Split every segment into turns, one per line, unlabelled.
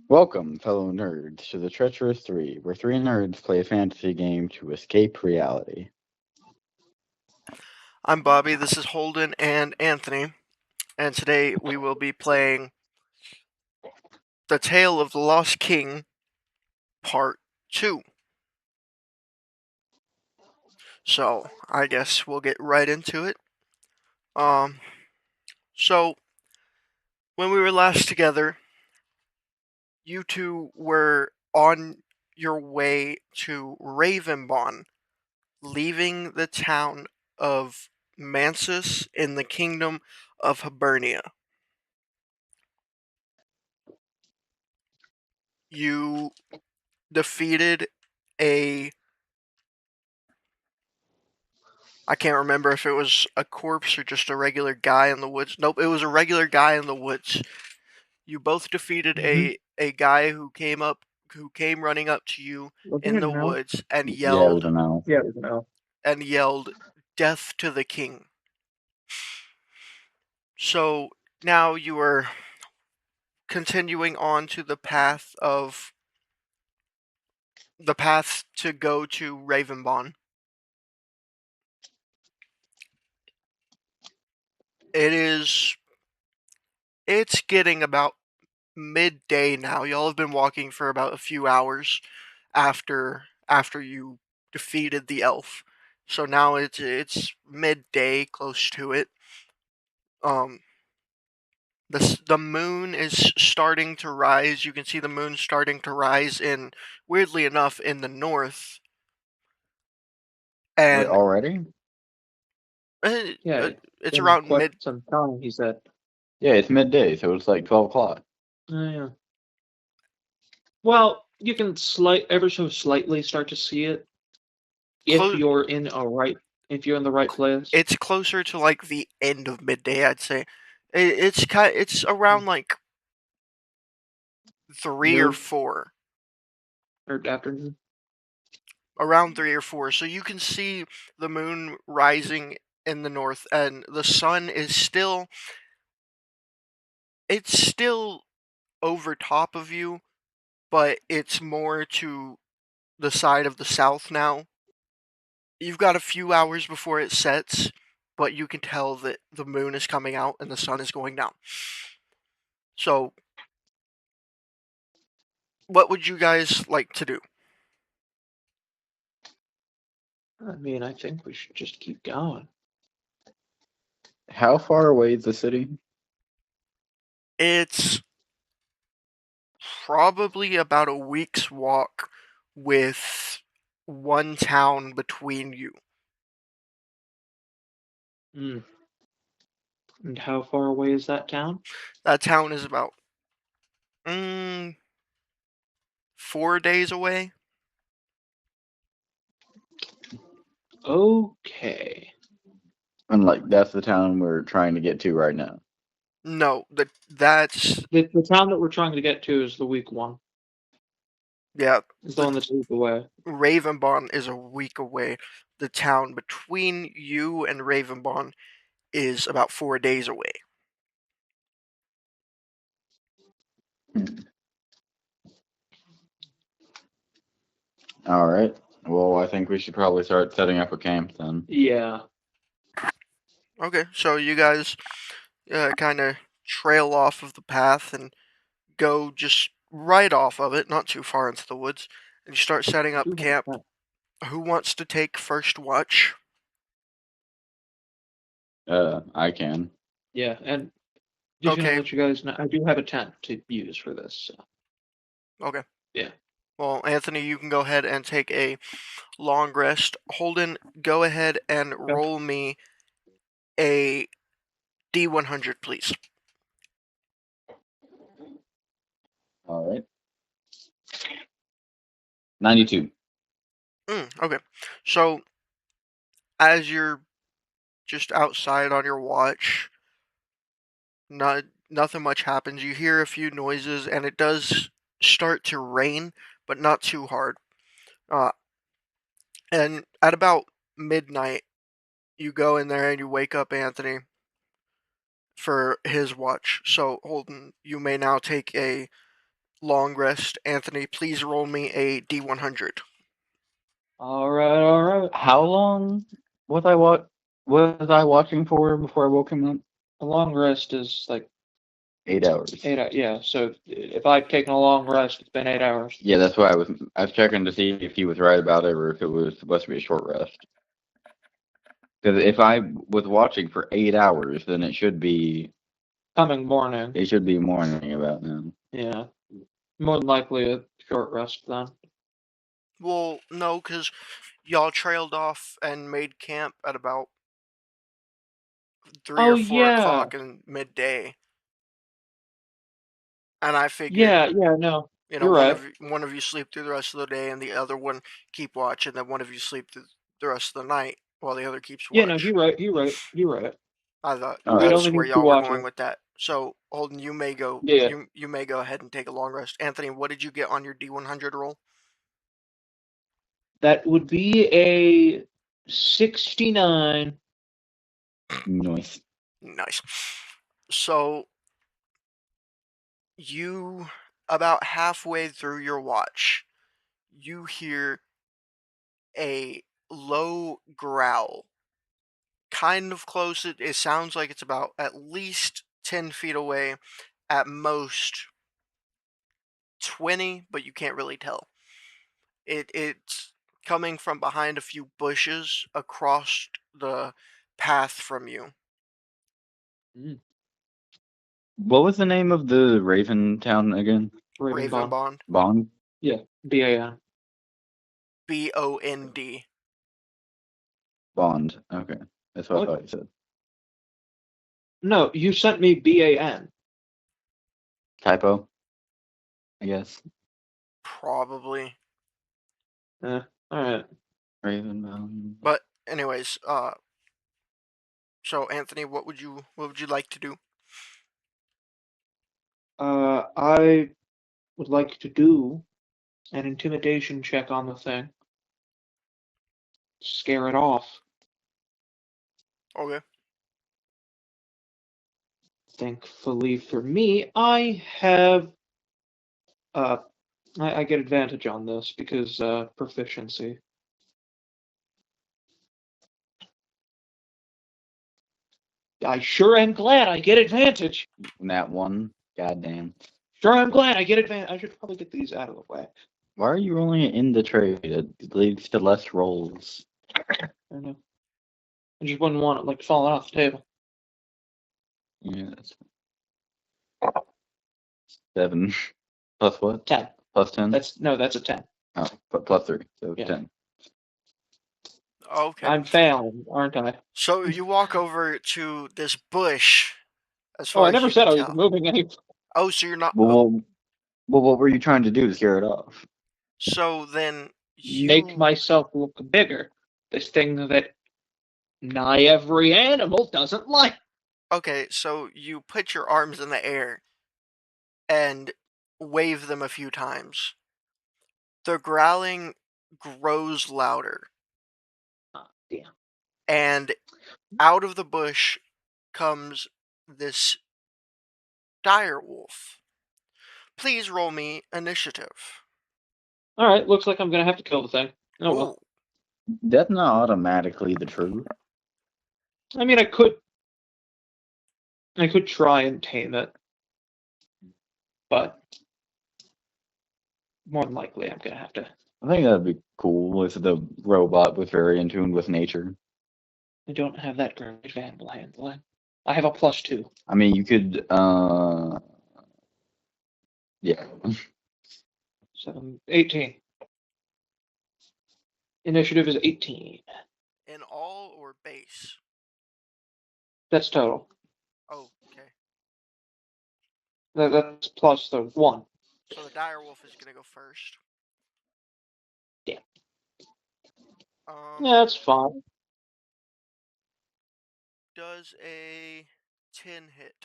Welcome, fellow nerds, to the Treacherous Three, where three nerds play a fantasy game to escape reality.
I'm Bobby, this is Holden and Anthony, and today we will be playing The Tale of the Lost King, Part 2. So, I guess we'll get right into it. Um, so, when we were last together, you two were on your way to Ravenbon, leaving the town of Mansus in the kingdom of Hibernia. You defeated a I can't remember if it was a corpse or just a regular guy in the woods. Nope, it was a regular guy in the woods. You both defeated
Mm-hmm.
a guy who came running up to you
Wasn't
in
it
the
an elf?
woods and
Yeah, it was
yelled
an elf.
Yeah, it was an elf.
death to the king. So now you are continuing on to the path to go to Ravenbon. It's getting about midday now. Y'all have been walking for about a few hours after you defeated the elf. So now it's midday, close to it. Um, the moon is starting to rise. You can see the moon starting to rise in, weirdly enough, in the north,
Wait,
and
already?
uh,
Yeah,
uh,
it's
it's
been
around
quite
mid.
some time, he said.
Yeah, it's midday, so it's like 12 o'clock.
Oh, yeah. Well, you can ever so slightly start to see it if
Close.
you're in if you're in the right place.
It's closer to like the end of midday, I'd say. It's around like 3 or
Noon
4.
or afternoon.
Around 3 or 4. So you can see the moon rising in the north, and the sun is still over top of you, but it's more to the side of the south now. You've got a few hours before it sets, but you can tell that the moon is coming out and the sun is going down. So, what would you guys like to do?
I mean, I think we should just keep going.
How far away is the city?
It's probably about a week's walk with one town between you.
Hmm. And how far away is that town?
That town is about mm, 4 days away.
Okay.
And like, that's the town we're trying to get to right now.
No, that's
The town that we're trying to get to is the weak one.
yeah.
It's the
The
one that's a week away.
Ravenbon is a week away. The town between you and Ravenbon is about 4 days away.
Hmm. All right. Well, I think we should probably start setting up a camp then.
Yeah.
Okay, so you guys kind of trail off of the path and go just right off of it, not too far into the woods, and you start setting
I do
up
have a
camp.
pen.
Who wants to take first watch?
I can.
Yeah, and just gonna
Okay,
let you guys know, I do have a tent to use for this. So,
okay.
yeah.
Well, Anthony, you can go ahead and take a long rest. Holden, go ahead and
Okay.
roll me a D100, please.
All right. 92.
Okay. So, as you're just outside on your watch, nothing much happens. You hear a few noises, and it does start to rain, but not too hard. Uh, and at about midnight, you go in there and you wake up Anthony for his watch. So, Holden, you may now take a long rest. Anthony, please roll me a D100.
All right.
How long was I watching for before I woke him up?
A long rest is like
8 hours.
8 hours. Yeah, so if I've taken a long rest, it's been 8 hours.
Yeah, that's why I was checking to see if he was right about it or if it was supposed to be a short rest. Because if I was watching for 8 hours, then it should be
Morning.
morning about now.
Yeah. More than likely a short rest then.
Well, no, because y'all trailed off and made camp at about 3 or 4 o'clock in midday. And I figured,
no.
you
know,
one
right.
one of you sleep through the rest of the day and the other one keep watch, and then one of you sleep through the rest of the night while the other keeps watch.
Yeah, no, you're right.
I thought
Alright.
that's
only
where
need
y'all
two
were
watchers.
going with that. So, Holden, you may go.
Yeah.
You may go ahead and take a long rest. Anthony, what did you get on your D100 roll?
That would be a 69.
Nice.
Nice. So, you, about halfway through your watch, you hear a low growl. Kind of close. It sounds like it's about at least 10 feet away, at most 20, but you can't really tell. It's coming from behind a few bushes across the path from you.
What was the name of the Raven town again?
Raven Bond.
Bond?
Yeah, BAN.
BOND.
Bond. Okay. That's what I thought you said.
No, you sent me BAN.
Typo? I guess.
Probably.
Alright.
Raven Bond.
But anyways, so Anthony, what would you like to do?
I would like to do an intimidation check on the thing. Scare it off.
Okay.
Thankfully for me, I have I get advantage on this because proficiency. I sure am glad I get advantage.
That one? Goddamn.
Sure am glad I get advantage. I should probably get these out of the way.
Why are you rolling it in the trade? It leads to less rolls.
I know. I just wouldn't want it like falling off the table.
Yeah, that's 7. Plus what?
10.
Plus 10?
That's a 10.
Oh, but plus 3. So
Yeah.
10.
Okay.
I'm failing, aren't I?
So you walk over to this bush. As far
I
as
never
you
said
can
I was
tell.
moving any.
Oh, so you're not.
Well, what were you trying to do to scare it off?
So then you
Make myself look bigger. This thing that nigh every animal doesn't like.
Okay, so you put your arms in the air and wave them a few times. The growling grows louder.
Oh, damn.
And out of the bush comes this dire wolf. Please roll me initiative.
Alright, looks like I'm gonna have to kill the thing. Oh well.
That's not automatically the truth.
I mean, I could try and tame it, but more than likely I'm gonna have to.
I think that'd be cool if the robot was very in tune with nature.
I don't have that great animal handling. I have a +2.
I mean, you could, yeah.
18. Initiative is 18.
In all or base?
That's total.
Oh, okay.
That's plus the 1.
So the dire wolf is gonna go first.
Yeah.
Yeah,
that's fine.
Does a 10 hit?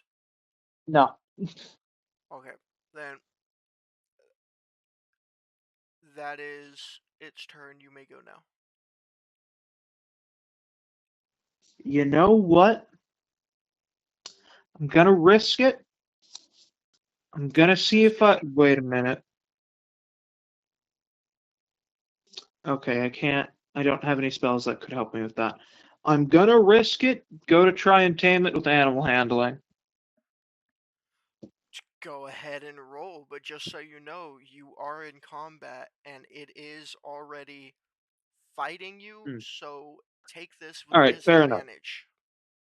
No.
Okay, then that is its turn. You may go now.
You know what? I'm gonna risk it. I'm gonna see if I wait a minute. Okay, I can't. I don't have any spells that could help me with that. I'm gonna risk it. Go to try and tame it with animal handling.
Go ahead and roll, but just so you know, you are in combat and it is already fighting you, so take this with
All right, fair enough.
disadvantage.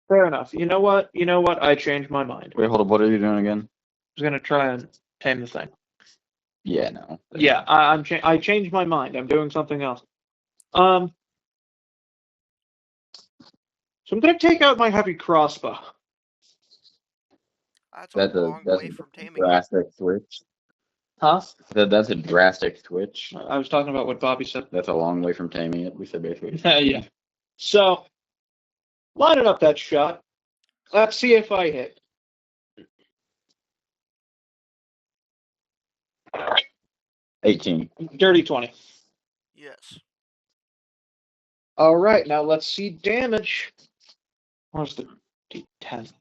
Fair enough. You know what? You know what? I changed my mind. I
Wait, hold up. What are you doing again?
was gonna try and tame the thing.
Yeah, no.
Yeah, I changed my mind. I'm doing something else. So I'm gonna take out my heavy crossbow.
That's
That's
a
a
long
that's
way
a
from taming it.
drastic switch.
Huh?
That's a drastic switch.
I was talking about what Bobby said.
That's a long way from taming it. We said basically.
Yeah. So, lining up that shot. Let's see if I hit.
18.
Dirty 20.
Yes.
All right, now let's see damage. Where's the D10?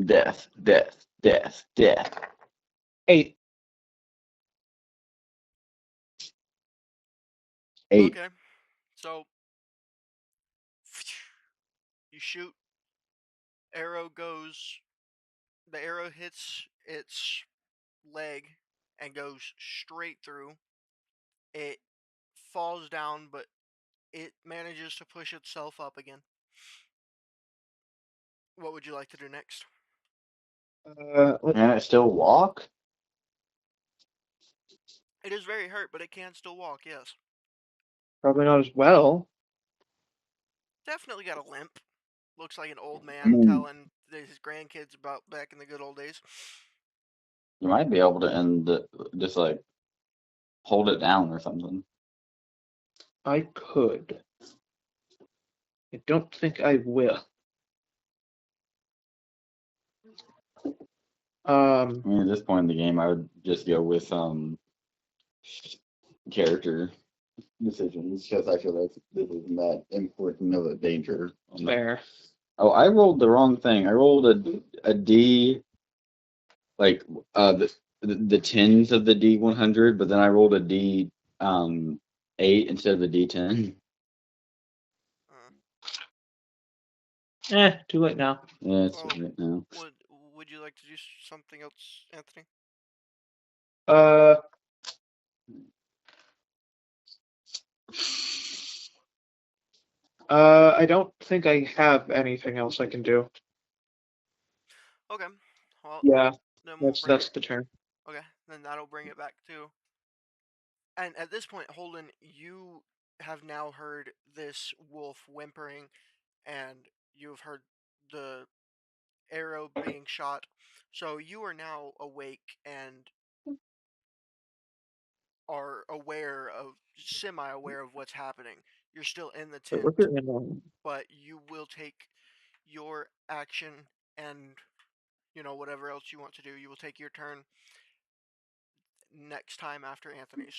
Death, death, death, death.
8.
8.
Okay. So you shoot, arrow goes, the arrow hits its leg and goes straight through. It falls down, but it manages to push itself up again. What would you like to do next?
Can it still walk?
It is very hurt, but it can still walk, yes.
Probably not as well.
Definitely got a limp. Looks like an old man
Mm.
telling his grandkids about back in the good old days.
You might be able to just like hold it down or something.
I could. I don't think I will.
I mean, at this point in the game, I would just go with character decisions because I feel like this isn't that important of a danger.
Fair.
Oh, I rolled the wrong thing. I rolled a D, like the tens of the D100, but then I rolled a D 8 instead of the D10.
Too late now.
Yeah, it's
Well,
right now.
Would you like to do something else, Anthony?
I don't think I have anything else I can do.
Okay. Well,
Yeah,
then we'll
that's the turn.
Okay, then that'll bring it back to. And at this point, Holden, you have now heard this wolf whimpering, and you've heard the arrow being shot. So you are now awake and are semi-aware of what's happening. You're still in the tent, but you will take your action and, whatever else you want to do. You will take your turn next time after Anthony's.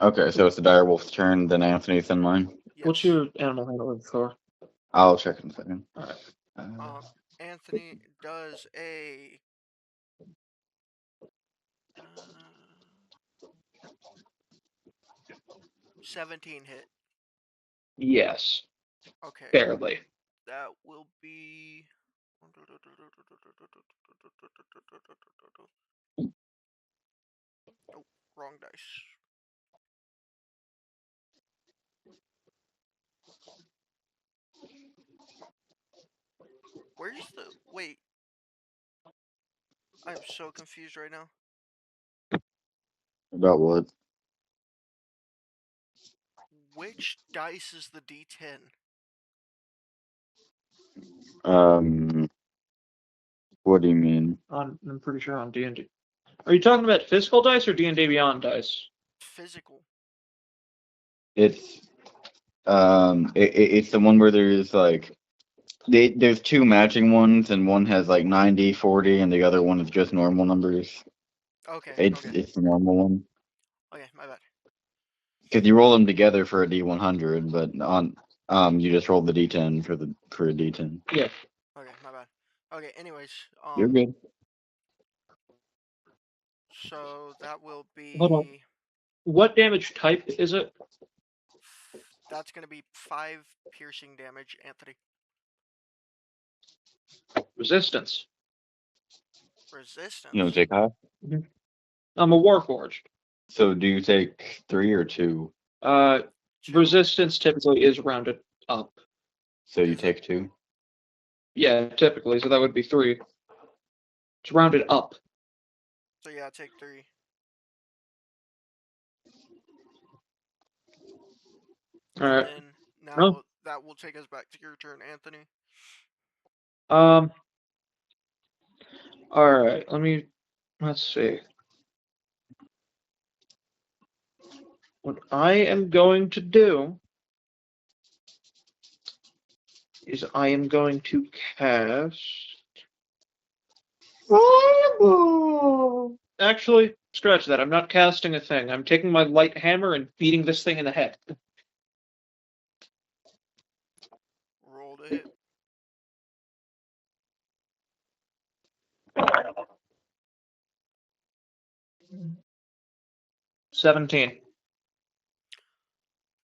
Okay, so it's the direwolf's turn, then Anthony's in mine.
Yes.
What's your animal handling for?
I'll check in a second.
All right.
Anthony does a 17 hit.
Yes.
Okay.
Barely.
That will be. Oh, wrong dice. Where's the. Wait. I'm so confused right now.
About what?
Which dice is the D10?
What do you mean?
I'm pretty sure on D&D. Are you talking about physical dice or D&D Beyond dice?
Physical.
It's it's the one where there's like there's two matching ones and one has like 90, 40, and the other one is just normal numbers.
Okay.
It's the normal one.
Okay, my bad.
Because you roll them together for a D100, but on you just roll the D10 for a D10.
Yeah.
Okay. Anyways,
You're good.
so that will
Hold on.
be
What damage type is it?
that's gonna be 5 piercing damage, Anthony.
Resistance.
Resistance.
You don't take half.
I'm a Warforged.
So do you take 3 or 2?
Uh,
2.
resistance typically is rounded up.
So you
Is it?
take 2.
Yeah, typically, so that would be 3. It's rounded up.
So yeah, take 3.
All
And
right.
then now
Oh.
that will take us back to your turn, Anthony.
All right. Let's see. What I am going to do is I am going to cast. Actually, scratch that. I'm not casting a thing. I'm taking my light hammer and beating this thing in the head.
Roll to hit.
17.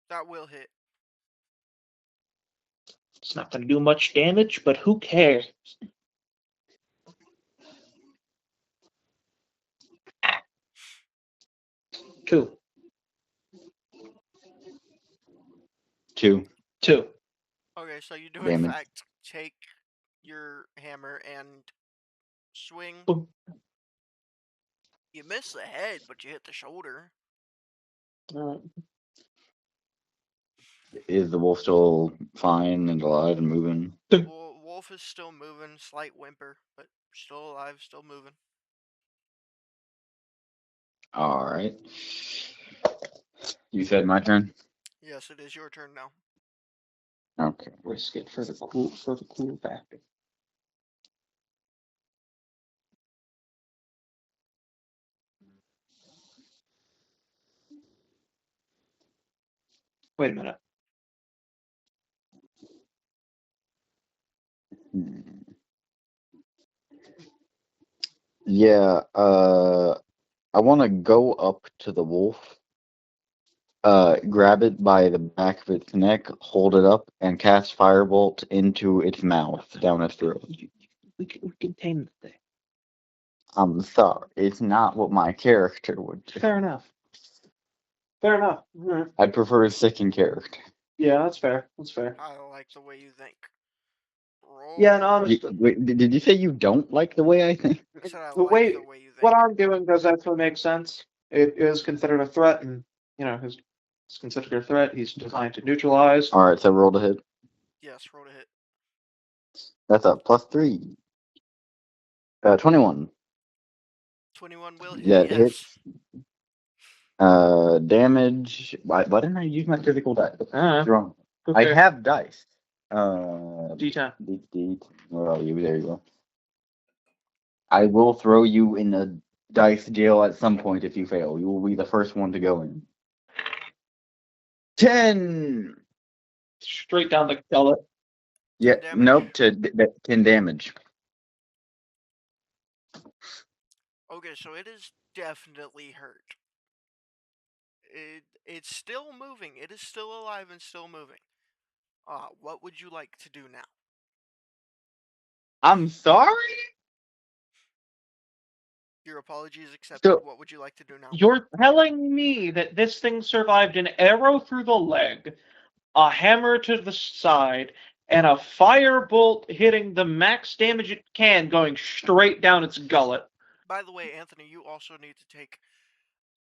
That will hit.
It's not going to do much damage, but who cares? Two.
2
Two.
Okay, so you do in
damage.
fact take your hammer and swing.
Boom.
You miss the head, but you hit the shoulder.
Is the wolf still fine and alive and moving?
Well, Wolf is still moving, slight whimper, but still alive, still moving.
All right. You said my turn?
Yes, it is your turn now.
Okay.
Risk it for the cool factor. Wait a minute.
Yeah, I want to go up to the wolf, grab it by the back of its neck, hold it up, and cast Firebolt into its mouth, down its throat.
We can tame the thing.
I'm sorry, it's not what my character would do.
Fair enough. Fair enough. Mhm.
I'd prefer a second character.
Yeah, that's fair. That's fair.
I like the way you think. Roll.
Yeah, and honestly,
Wait, did you say you don't like the way I think?
I said I
the
like
way
the way you think.
what I'm doing does actually make sense. It is considered a threat, and it's considered a threat. He's designed to neutralize.
All right, so roll to hit.
Yes, roll to hit.
That's a +3. 21.
21 will hit.
Yeah, it
Yes.
hits. Damage. Why didn't I use my physical dice? Wrong.
Okay.
I have dice.
D10.
D. Where are you? There you go. I will throw you in a dice jail at some point if you fail. You will be the first one to go in. 10.
Straight down the gullet.
Yeah.
damage?
Nope. 10 damage.
Okay, so it is definitely hurt. It's still moving. It is still alive and still moving. What would you like to do now?
I'm sorry.
Your apologies accepted.
So-
What would you like to do now?
You're telling me that this thing survived an arrow through the leg, a hammer to the side, and a firebolt hitting the max damage it can, going straight down its gullet.
By the way, Anthony, you also need to take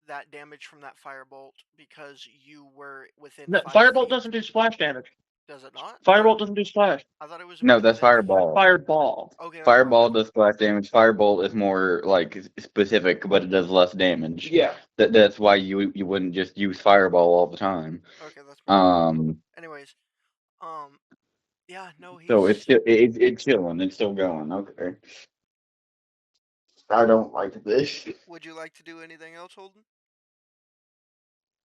that damage from that firebolt because you were within
No,
5
firebolt
feet.
doesn't do splash damage.
Does it not?
Firebolt doesn't do splash.
I thought it was.
No, that's
within-
fireball.
Fireball.
Okay. that's
Fireball
wrong.
does splash damage. Firebolt is more like specific, but it does less damage.
Yeah.
That's why you wouldn't just use fireball all the time.
Okay, that's. wrong.
Um.
Anyways, yeah, no, he's.
So it's chilling. It's still going. Okay. I don't like this.
Would you like to do anything else, Holden?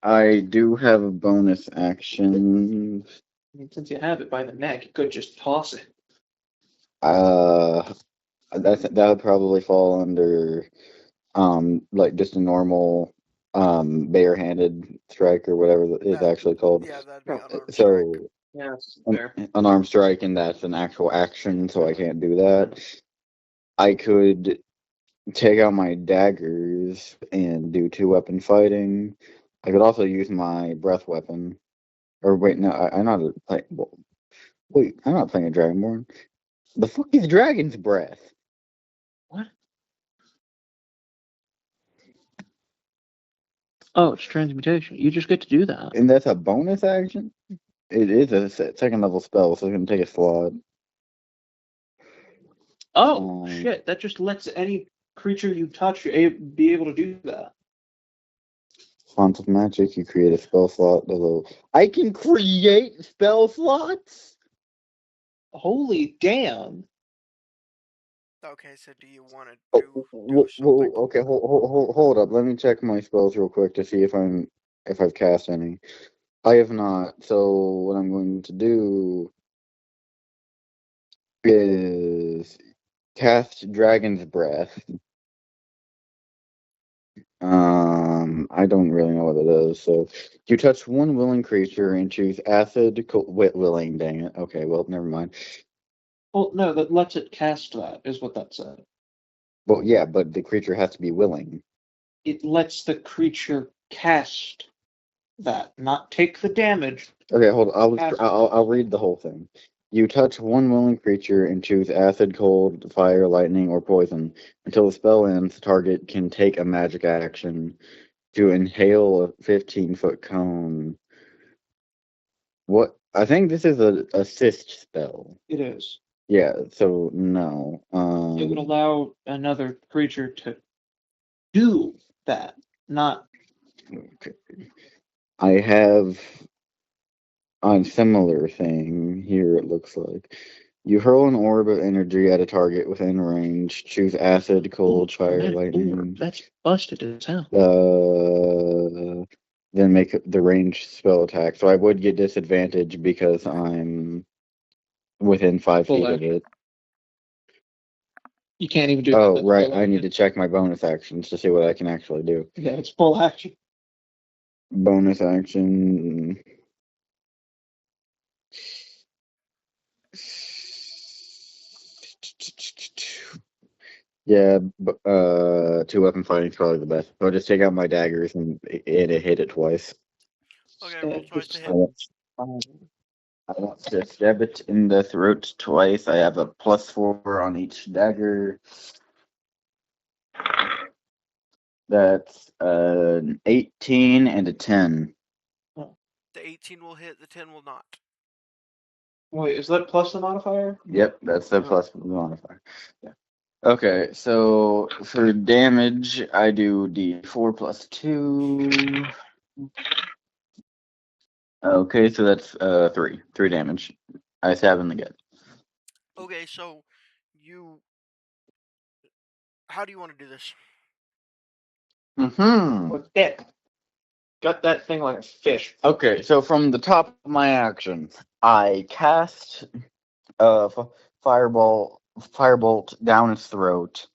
I do have a bonus action.
I mean, since you have it by the neck, you could just toss it.
That would probably fall under like just a normal barehanded strike or whatever it's actually called.
Yeah, that'd be unarmed strike.
So
Yes,
an armed strike, and that's an actual action, so I can't do that. I could take out my daggers and do 2-weapon fighting. I could also use my breath weapon. Or wait, no, I'm not playing. Wait, I'm not playing a Dragonborn. The fuck is Dragon's Breath?
What? Oh, it's transmutation. You just get to do that.
And that's a bonus action? It is a second level spell, so it's going to take a slot.
Oh, shit. That just lets any creature you touch be able to do that.
Font of Magic, you create a spell slot. I can create spell slots?
Holy damn.
Okay, so do you want to do something?
Okay, hold up. Let me check my spells real quick to see if I've cast any. I have not. So what I'm going to do is cast Dragon's Breath. I don't really know what it is. So you touch one willing creature and choose acid. Willing, dang it. Okay, well, never mind.
Well, no, that lets it cast that, is what that said.
Well, yeah, but the creature has to be willing.
It lets the creature cast that, not take the damage.
Okay, hold on. I'll read the whole thing. You touch one willing creature and choose acid, cold, fire, lightning, or poison. Until the spell ends, the target can take a magic action to inhale a 15-foot cone. What? I think this is a assist spell.
It is.
Yeah, so no.
It would allow another creature to do that, not.
Okay. I have a similar thing here, it looks like. You hurl an orb of energy at a target within range. Choose acid, cold, fire, lightning.
That's busted as hell.
Then make the ranged spell attack. So I would get disadvantage because I'm within 5 feet of it.
You can't even do that.
Oh, right. I need to check my bonus actions to see what I can actually do.
Yeah, it's full action.
Bonus action. Yeah, 2-weapon fighting is probably the best. I'll just take out my daggers and hit it twice.
Okay, roll twice to hit.
I want to stab it in the throat twice. I have a +4 on each dagger. That's an 18 and a 10.
The 18 will hit, the 10 will not.
Wait, is that plus the modifier?
Yep, that's the plus the modifier. Yeah. Okay, so for damage, I do D4 plus 2. Okay, so that's 3 damage. I stab in the gut.
Okay, so how do you want to do this?
With it. Got that thing like a fish.
Okay, so from the top of my action, I cast firebolt down its throat,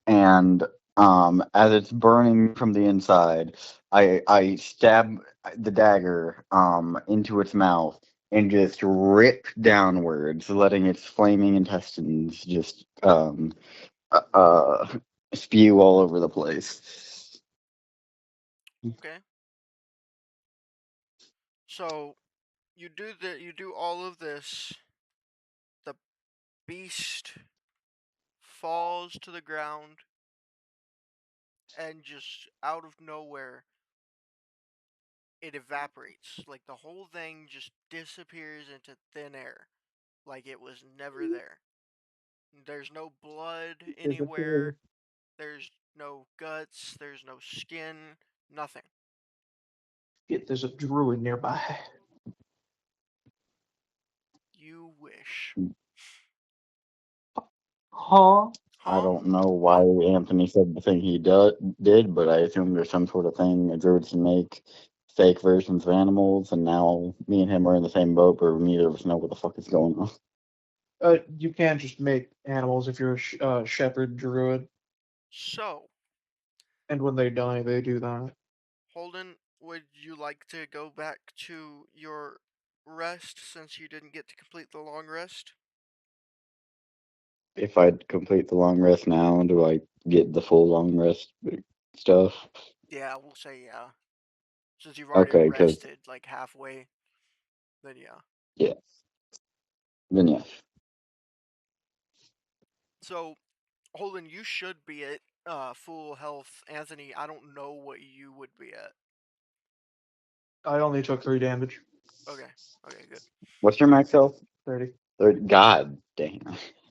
and as it's burning from the inside, I stab the dagger into its mouth and just rip downwards, letting its flaming intestines just spew all over the place.
Okay. So you do all of this. The beast falls to the ground, and just out of nowhere, it evaporates. Like the whole thing just disappears into thin air, like it was never there. There's no blood anywhere. There's no guts. There's no skin. Nothing.
There's a druid nearby.
You wish.
Huh?
I don't know why Anthony said the thing he did, but I assume there's some sort of thing a druid can make fake versions of animals, and now me and him are in the same boat, but neither of us know what the fuck is going on.
You can just make animals if you're a shepherd druid,
So,
and when they die, they do that.
Holden, would you like to go back to your rest since you didn't get to complete the long rest?
If I complete the long rest now, do I get the full long rest stuff?
Yeah, we'll say yeah. Since you've already
Okay, because
rested like halfway, then yeah.
yeah, then yeah.
So, Holden, you should be at full health. Anthony, I don't know what you would be at.
I only took 3 damage.
Okay, good.
What's your max health?
30.
30. God damn.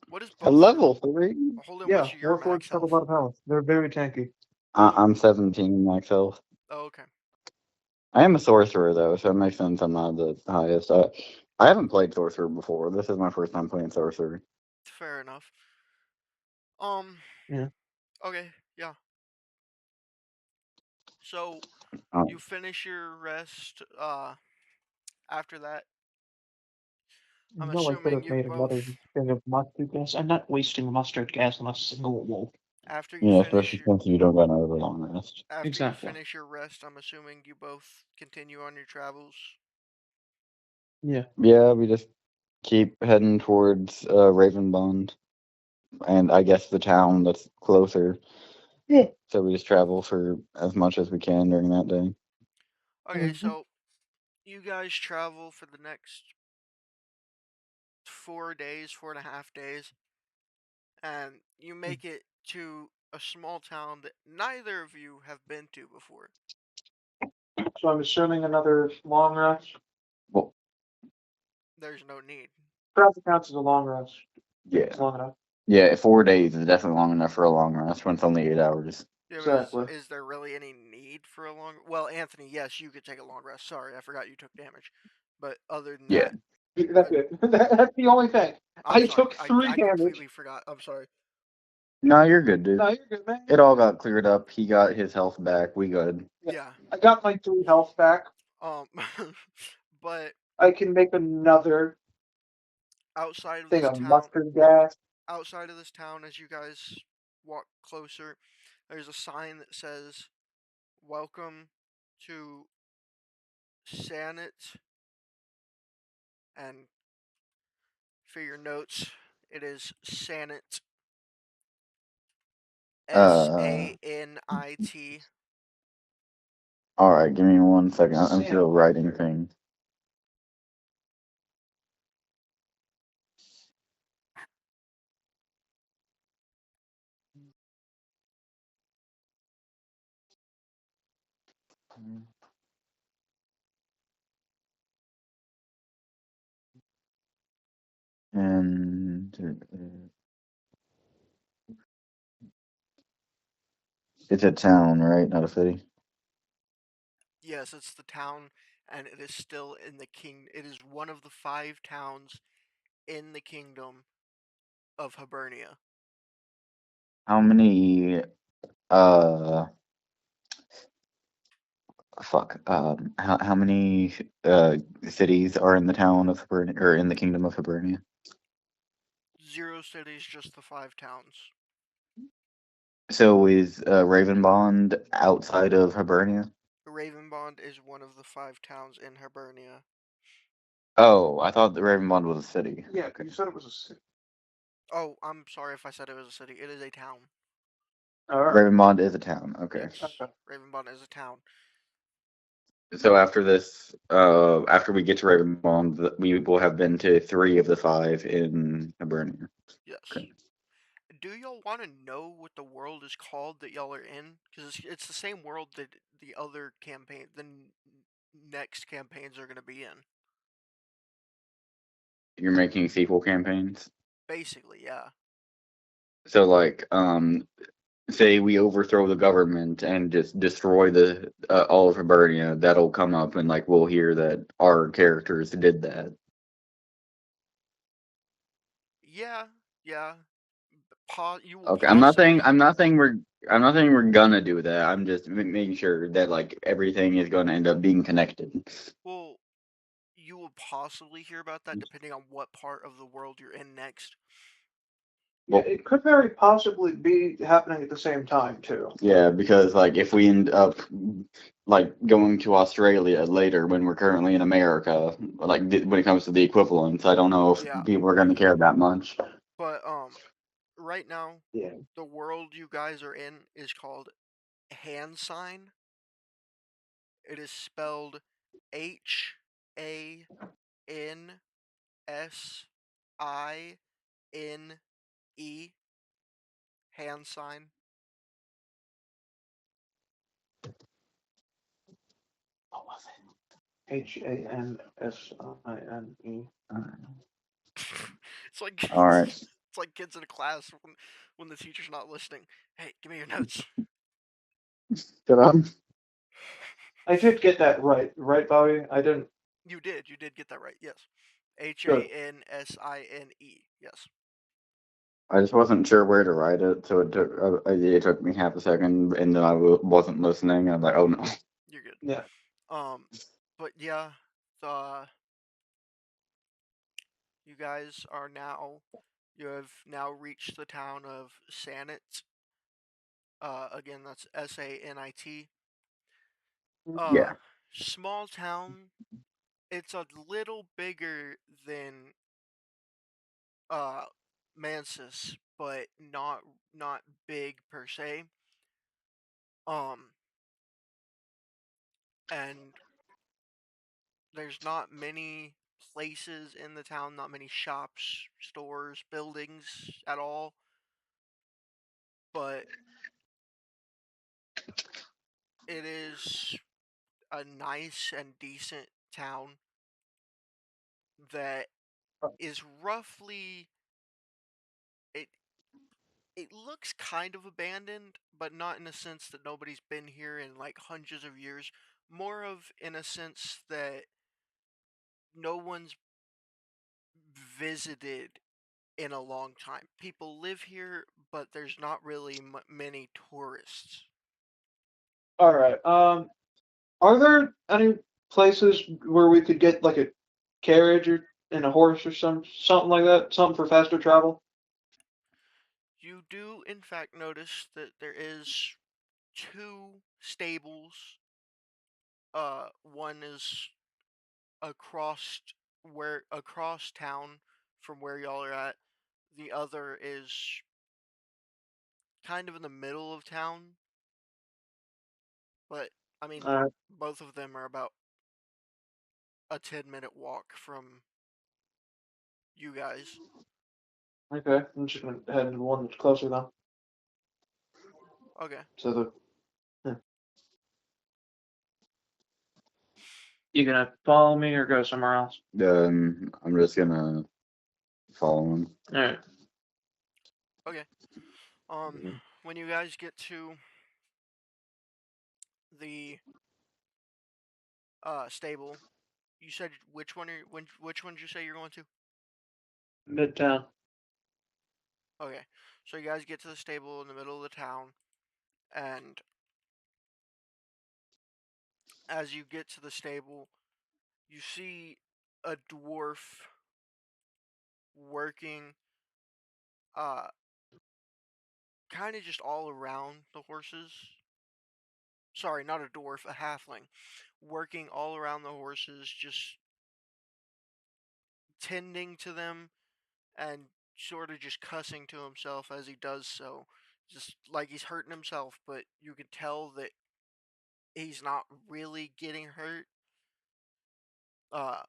What is
A
both
level 3?
Holden?
Yeah,
What's your max
Warforged have a
health?
lot of health. They're very tanky.
I'm 17 max health.
Oh, okay.
I am a sorcerer though, so it makes sense I'm not the highest. I haven't played sorcerer before. This is my first time playing sorcerer.
Fair enough.
Yeah.
Okay, yeah. So
Oh,
you finish your rest. After that, I'm
No, I could
assuming
have
you
made another
both.
thing of mustard gas. I'm not wasting mustard gas on a single wolf.
After you
yeah,
finish
especially
your
since you don't got another long rest.
after you
Exactly.
finish your rest, I'm assuming you both continue on your travels.
Yeah.
Yeah, we just keep heading towards Ravenbond, and I guess the town that's closer.
Yeah.
So we just travel for as much as we can during that day.
Okay,
Mhm.
so you guys travel for the next 4 days, 4.5 days, and you make it to a small town that neither of you have been to before.
So I'm assuming another long rest.
Well,
There's no need.
Travel counts as a long rest.
yeah,
It's long enough.
yeah. 4 days is definitely long enough for a long rest when it's only 8 hours.
Yeah, but
Exactly.
is there really any need for a long? Well, Anthony, yes, you could take a long rest. Sorry, I forgot you took damage. But other than
Yeah.
that,
That's it. That's the only thing.
I'm
I
sorry.
took 3
I
damage.
completely forgot. I'm sorry.
No, you're good, dude.
No, you're good, man.
It all got cleared up. He got his health back. We good.
Yeah.
I got my 3 health back.
But
I can make another
outside of
thing
this
of
town,
mustard gas.
as you guys walk closer, there's a sign that says, "Welcome to Sanet," and for your notes, it is Sanet. SANIT.
All right, give me 1 second. I'm still writing things. And it's a town, right? Not a city.
Yes, it's the town, and it is still in the king. It is one of the 5 towns in the kingdom of Hibernia.
How many? Uh, fuck. How many cities are in the town of Hibernia or in the kingdom of Hibernia?
0 cities, just the 5 towns.
So is Ravenbond outside of Hibernia?
Ravenbond is one of the 5 towns in Hibernia.
Oh, I thought the Ravenbond was a city.
Yeah, you said it was a city.
Oh, I'm sorry if I said it was a city. It is a town.
Alright.
Ravenbond is a town. Okay.
Yes,
Okay.
Ravenbond is a town.
So after this, after we get to Ravenbond, we will have been to 3 of the 5 in Hibernia.
Yes.
Okay.
Do y'all want to know what the world is called that y'all are in? Because it's the same world that the other campaign, next campaigns are going to be in.
You're making sequel campaigns?
Basically, yeah.
So like, say we overthrow the government and just destroy the all of Hibernia, that'll come up and like we'll hear that our characters did that.
Yeah. You will
Okay,
possibly.
I'm not saying we're gonna do that. I'm just making sure that like everything is gonna end up being connected.
Well, you will possibly hear about that depending on what part of the world you're in next.
Yeah, it could very possibly be happening at the same time too.
Yeah, because like if we end up like going to Australia later when we're currently in America, like when it comes to the equivalents, I don't know if
Yeah.
people are going to care that much.
But right now,
Yeah.
the world you guys are in is called hand sign. It is spelled HANSINE. Hand sign.
What was it? HANSINE.
It's like
All right.
it's like kids in a class when the teacher's not listening. Hey, give me your notes.
Shut up.
I did get that right, Bobby? I didn't.
You did get that right. Yes.
Good.
HANSINE. Yes.
I just wasn't sure where to write it, so it took me half a second, and then I wasn't listening. And I'm like, oh no.
You're good.
Yeah.
But yeah, you guys are now. You have now reached the town of Sanit. Again, that's SANIT.
Yeah.
Small town. It's a little bigger than Mansus, but not big per se. And there's not many places in the town, not many shops, stores, buildings at all. But it is a nice and decent town that is roughly it it looks kind of abandoned, but not in a sense that nobody's been here in like hundreds of years. More of in a sense that no one's visited in a long time. People live here, but there's not really many tourists.
All right. Are there any places where we could get like a carriage or and a horse or something like that? Something for faster travel?
You do, in fact, notice that there is two stables. One is across town from where y'all are at. The other is kind of in the middle of town, but I mean,
All right.
both of them are about a 10-minute walk from you guys.
Okay. I'm just gonna head to the one that's closer then.
Okay.
So you gonna follow me or go somewhere else?
I'm just gonna follow him.
All right.
Okay. When you guys get to the stable, you said which one did you say you're going to?
Midtown.
Okay. So you guys get to the stable in the middle of the town, and as you get to the stable, you see a dwarf working uh kind of just all around the horses. Sorry, not a dwarf, a halfling. Working all around the horses, just tending to them and sort of just cussing to himself as he does so. Just like he's hurting himself, but you can tell that he's not really getting hurt. Uh,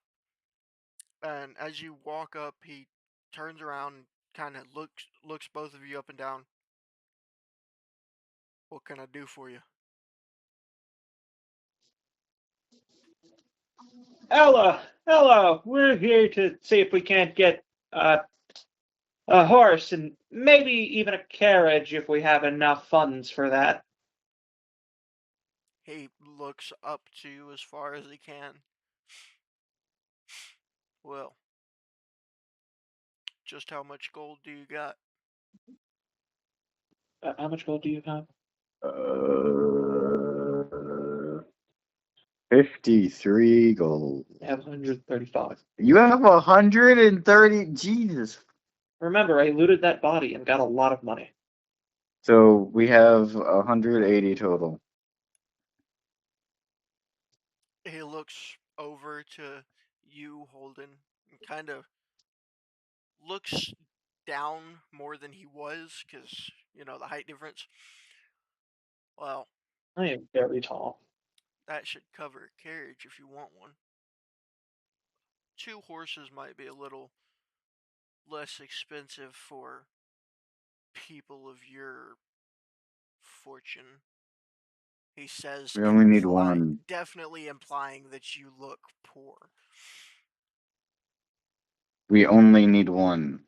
and as you walk up, he turns around, kind of looks both of you up and down. What can I do for you?
Ella, hello. We're here to see if we can't get a horse and maybe even a carriage if we have enough funds for that.
He looks up to you as far as he can. Well, just how much gold do you got?
How much gold do you have?
50 53 gold.
I have 135.
You have 130. Jesus.
Remember, I looted that body and got a lot of money.
So we have 180 total.
He looks over to you, Holden, and kind of looks down more than he was because, the height difference. Well,
I am very tall.
that should cover a carriage if you want one. 2 horses might be a little less expensive for people of your fortune. He says,
We only need one.
definitely implying that you look poor.
We only need one.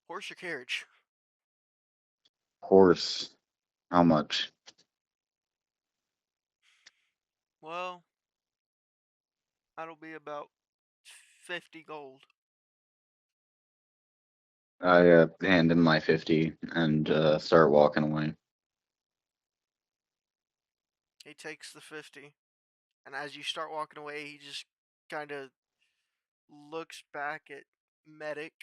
Horse or carriage?
Horse. How much?
Well, that'll be about 50 gold.
I hand him my 50 and start walking away.
He takes the 50, and as you start walking away, he just kind of looks back at Medic.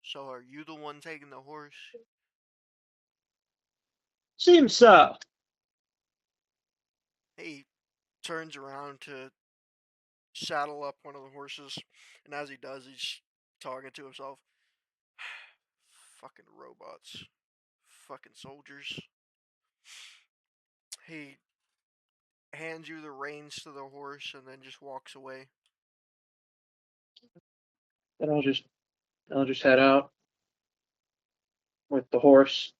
So, are you the one taking the horse?
Seems so.
He turns around to saddle up one of the horses, and as he does, he's talking to himself. Fucking robots. Fucking soldiers. He hands you the reins to the horse and then just walks away.
Then I'll just head out with the horse.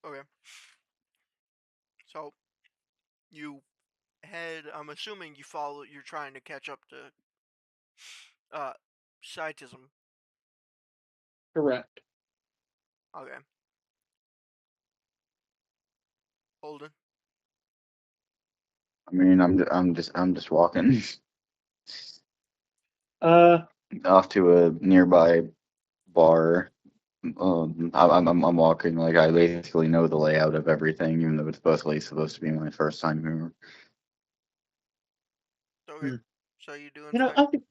Okay. So you head. I'm assuming you're trying to catch up to Scientism.
Correct.
Okay. Holden.
I mean, I'm just walking
Uh,
off to a nearby bar. I'm walking like I basically know the layout of everything, even though it's supposed to be my first time here.
Okay.
Hmm.
So you doing
you know,
fine?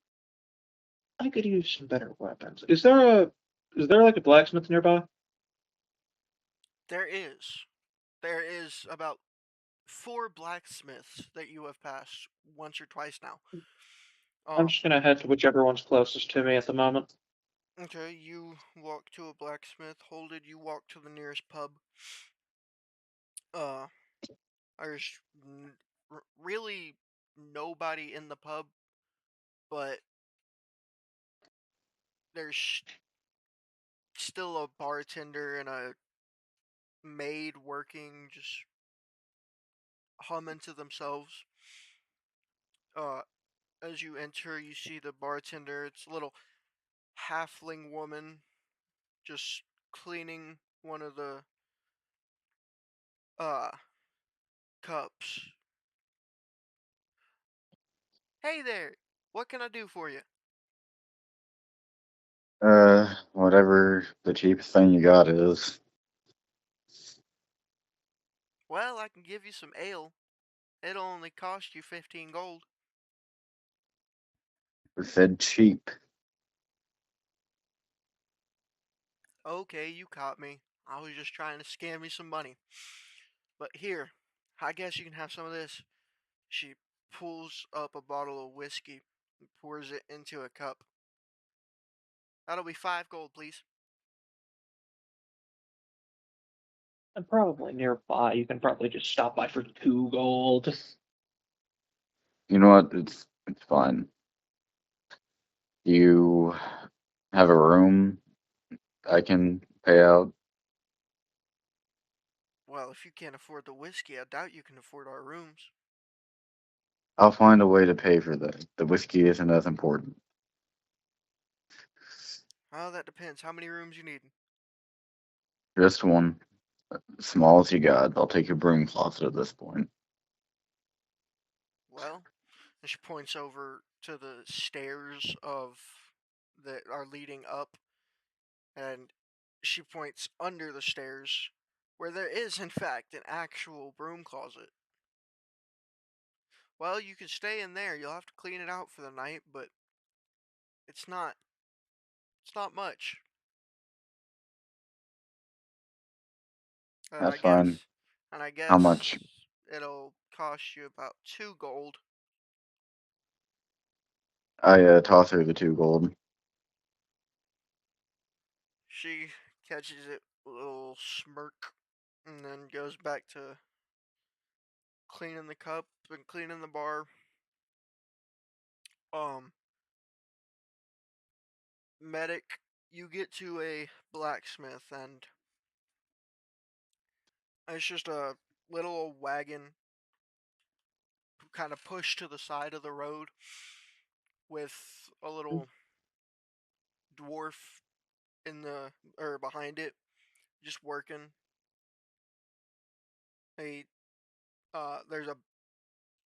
I could use some better weapons. Is there like a blacksmith nearby?
There is. There is about 4 blacksmiths that you have passed once or twice now.
I'm just gonna head to whichever one's closest to me at the moment.
Okay, you walk to a blacksmith. Holden, you walk to the nearest pub. Uh, there's really nobody in the pub, but there's still a bartender and a maid working, just humming to themselves. Uh, as you enter, you see the bartender. It's a little halfling woman just cleaning one of the uh cups. Hey there, what can I do for you?
Whatever the cheapest thing you got is.
Well, I can give you some ale. It'll only cost you 15 gold.
It said cheap.
Okay, you caught me. I was just trying to scam me some money. But here, I guess you can have some of this. She pulls up a bottle of whiskey and pours it into a cup. That'll be 5 gold, please.
I'm probably nearby. You can probably just stop by for 2 gold.
You know what? It's fine. You have a room I can pay out.
Well, if you can't afford the whiskey, I doubt you can afford our rooms.
I'll find a way to pay for the whiskey isn't as important.
Oh, that depends. How many rooms you need?
Just one. Small as you got. I'll take a broom closet at this point.
Well, and she points over to the stairs that are leading up, and she points under the stairs, where there is, in fact, an actual broom closet. Well, you can stay in there. You'll have to clean it out for the night, but it's not much. And
That's fine.
I
How
guess
much?
it'll cost you about 2 gold.
I toss her the 2 gold.
She catches it with a little smirk and then goes back to cleaning the cup and cleaning the bar. Medic, you get to a blacksmith and it's just a little wagon kind of pushed to the side of the road with a little dwarf in the or behind it just working. There's a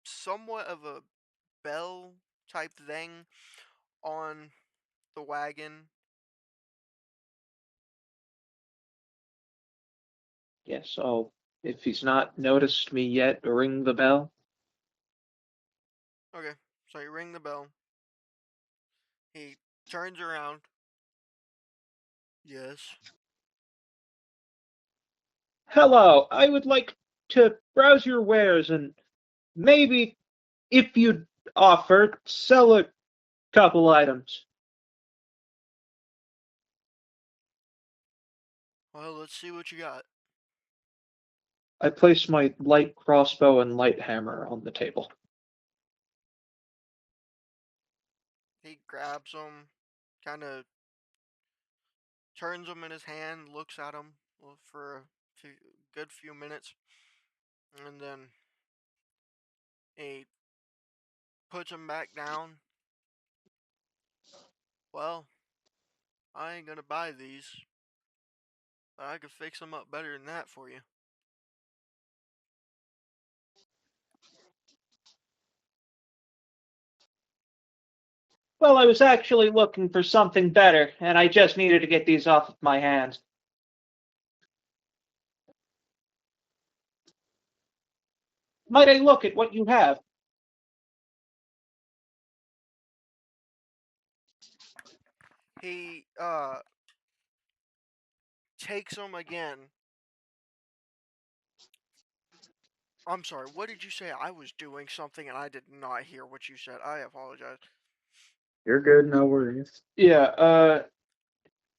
somewhat of a bell type thing on the wagon.
Yes, I'll, if he's not noticed me yet, ring the bell.
Okay, so you ring the bell. He turns around. Yes.
Hello, I would like to browse your wares and maybe, if you'd offer, sell a couple items.
Well, let's see what you got.
I place my light crossbow and light hammer on the table.
He grabs them, kind of turns them in his hand, looks at them for a good few minutes, and then he puts them back down. Well, I ain't gonna buy these, but I could fix them up better than that for you.
Well, I was actually looking for something better, and I just needed to get these off of my hands. Might I look at what you have?
He takes them again. I'm sorry, what did you say? I was doing something and I did not hear what you said. I apologize.
You're good, no worries.
Yeah,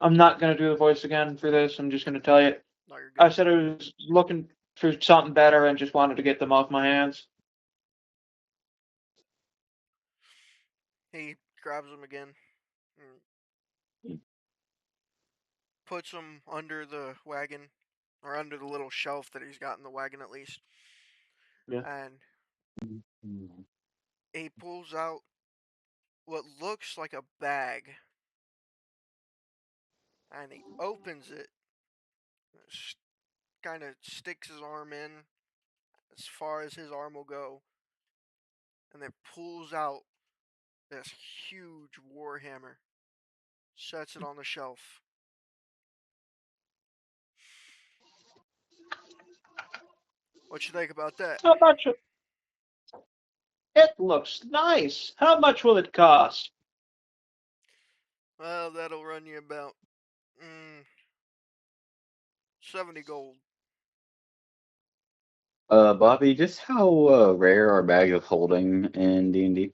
I'm not gonna do the voice again for this. I'm just gonna tell you.
No, you're
I
good.
said I was looking for something better and just wanted to get them off my hands.
He grabs them again, and puts them under the wagon, or under the little shelf that he's got in the wagon at least.
Yeah.
And he pulls out what looks like a bag. And he opens it, kind of sticks his arm in as far as his arm will go, and then pulls out this huge warhammer, sets it on the shelf. What you think about that?
How much? It looks nice. How much will it cost?
Well, that'll run you about 70 gold.
Bobby, just how rare are bags of holding in D&D?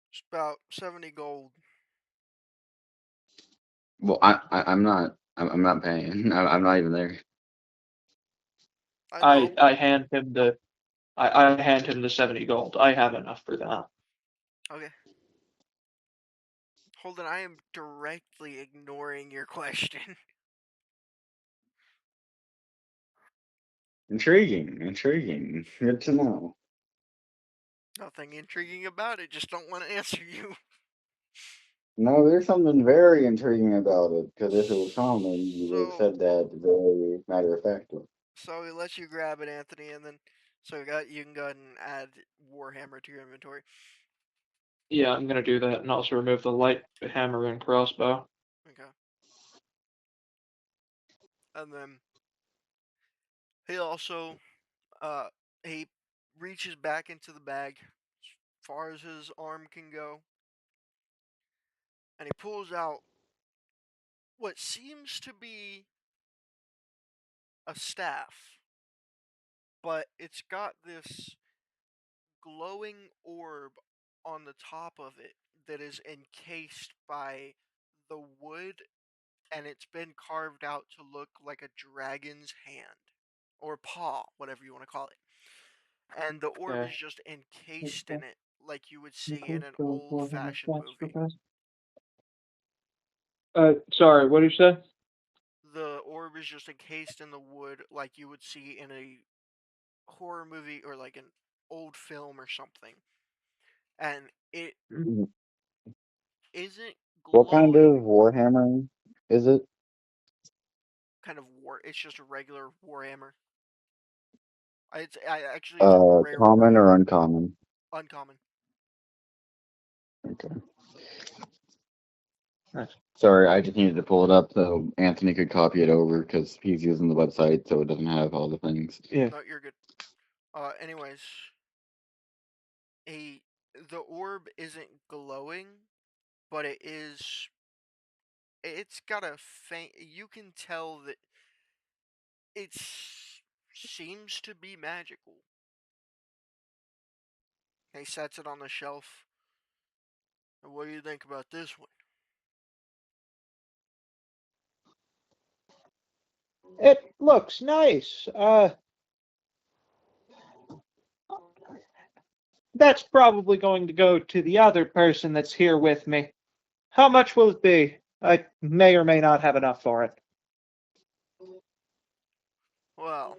It's about 70 gold.
Well, I'm not paying. I'm not even there.
I know.
I hand him the I hand him the 70 gold. I have enough for that.
Okay. Hold on, I am directly ignoring your question.
Intriguing. Good to know.
Nothing intriguing about it, just don't want to answer you.
No, there's something very intriguing about it, because if it was common, you would have
So,
said that very matter of factly.
so he lets you grab it, Anthony, and then you can go ahead and add Warhammer to your inventory.
Yeah, I'm gonna do that and also remove the light hammer and crossbow.
Okay. And then he also he reaches back into the bag as far as his arm can go, and he pulls out what seems to be a staff, but it's got this glowing orb on the top of it that is encased by the wood, and it's been carved out to look like a dragon's hand or paw, whatever you want to call it. And the orb
Okay.
is just encased in it like you would see in an old-fashioned movie.
Sorry, what did you say?
The orb is just encased in the wood like you would see in a horror movie or like an old film or something. And it isn't
What kind of
glowing.
Warhammer is it?
Kind of war. It's just a regular Warhammer. It's a rare
Common
Warhammer.
or uncommon?
Uncommon.
Okay.
Nice.
Sorry, I just needed to pull it up so Anthony could copy it over because he's using the website, so it doesn't have all the things.
Yeah.
No, you're good. Anyways, the orb isn't glowing, but it is. It's got a faint. You can tell that it seems to be magical. He sets it on the shelf. What do you think about this one?
It looks nice. That's probably going to go to the other person that's here with me. How much will it be? I may or may not have enough for it.
Well,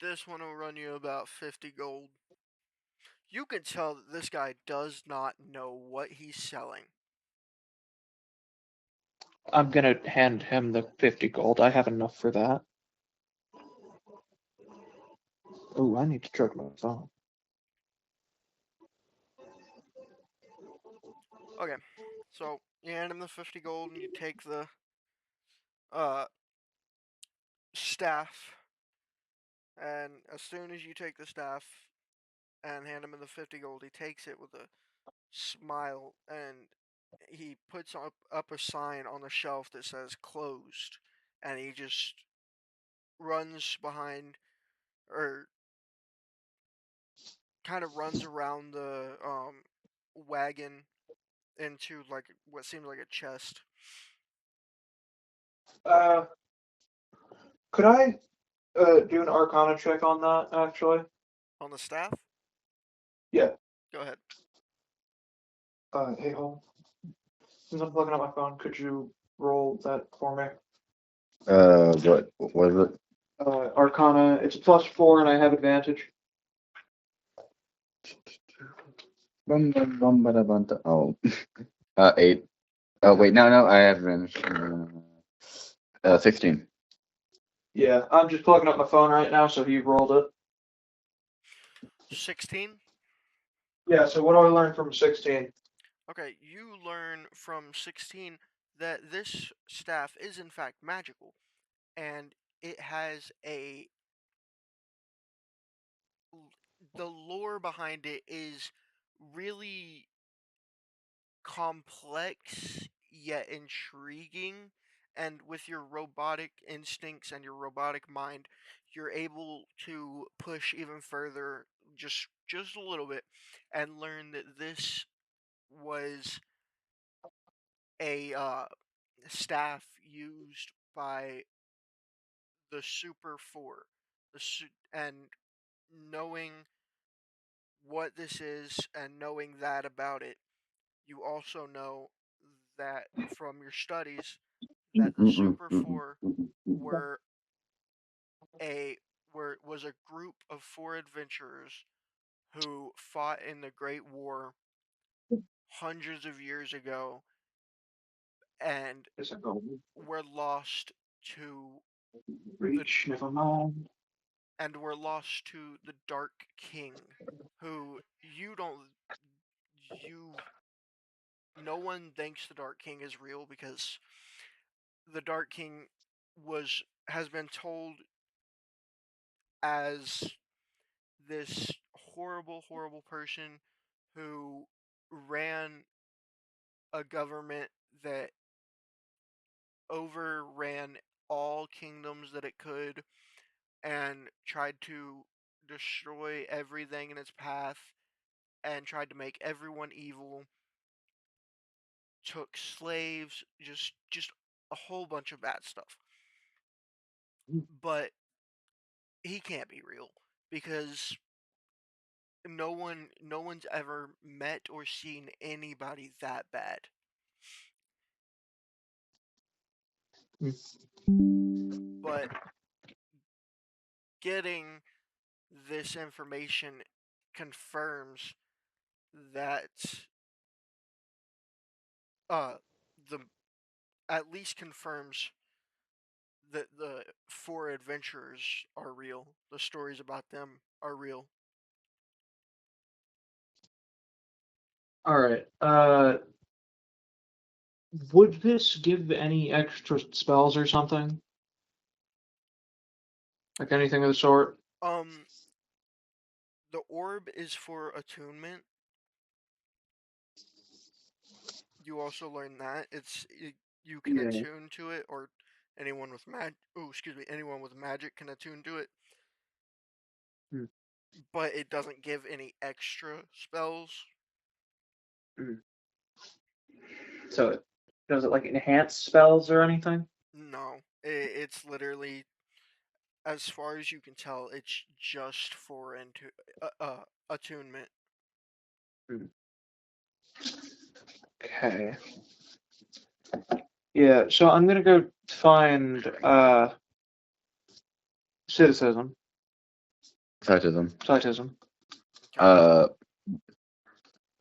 this one will run you about 50 gold. You can tell that this guy does not know what he's selling.
I'm gonna hand him the 50 gold. I have enough for that. Oh, I need to check my phone.
Okay, so you hand him the 50 gold and you take the uh, staff. And as soon as you take the staff and hand him the 50 gold, he takes it with a smile and he puts up a sign on the shelf that says closed. And he just runs behind, or kind of runs around the wagon into like what seems like a chest.
Could I do an Arcana check on that, actually?
On the staff?
Yeah.
Go ahead.
Hey, hold. Since I'm looking at my phone, could you roll that for me?
What was it?
Arcana, it's a +4 and I have advantage.
Oh, 8. Oh wait, no, I have advantage. 16.
Yeah, I'm just plugging up my phone right now, so he rolled it.
16?
Yeah, so what do I learn from 16?
Okay, you learn from 16 that this staff is in fact magical, and it has the lore behind it is really complex yet intriguing, and with your robotic instincts and your robotic mind, you're able to push even further, just a little bit, and learn that this was a staff used by the Super Four. And knowing what this is and knowing that about it, you also know that from your studies that the Super Four were was a group of 4 adventurers who fought in the Great War hundreds of years ago and
Is it going?
were lost to
Reach, never mind.
the Dark King, who you no one thinks the Dark King is real because the Dark King has been told as this horrible person who ran a government that overran all kingdoms that it could and tried to destroy everything in its path and tried to make everyone evil, took slaves, just a whole bunch of bad stuff. But he can't be real because no one's ever met or seen anybody that bad. But getting this information confirms that the at least confirms that the four adventurers are real. The stories about them are real.
All right. Would this give any extra spells or something? Like anything of the sort?
The orb is for attunement. You also learn that you can
Yeah.
attune to it, or anyone with anyone with magic can attune to it.
Hmm.
But it doesn't give any extra spells.
So, does it like enhance spells or anything?
No, it's literally, as far as you can tell, it's just for attunement.
Okay. Yeah, so I'm gonna go find Citicism.
Cytism.
Okay.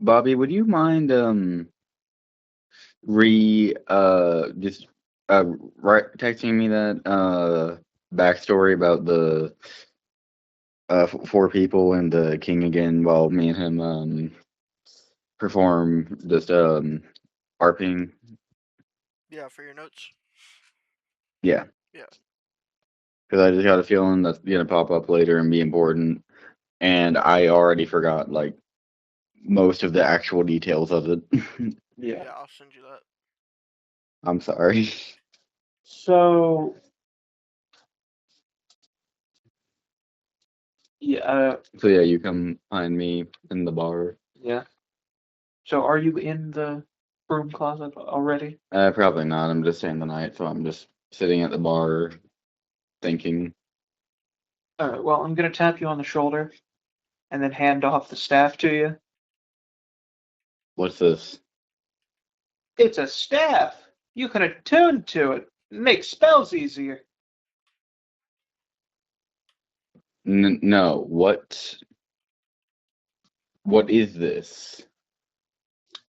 Bobby, would you mind just texting me that backstory about the four people and the king again while me and him perform just ARPing?
Yeah, for your notes.
Yeah.
Yeah.
Because I just got a feeling that's gonna pop up later and be important, and I already forgot like most of the actual details of it.
Yeah.
Yeah, I'll send you that.
I'm sorry.
So, yeah,
So yeah, you come find me in the bar.
yeah. So, are you in the broom closet already?
Probably not. I'm just staying the night, so I'm just sitting at the bar thinking.
All right. Well, I'm gonna tap you on the shoulder, and then hand off the staff to you.
What's this?
It's a staff. You can attune to it. Make spells easier.
No. What is this?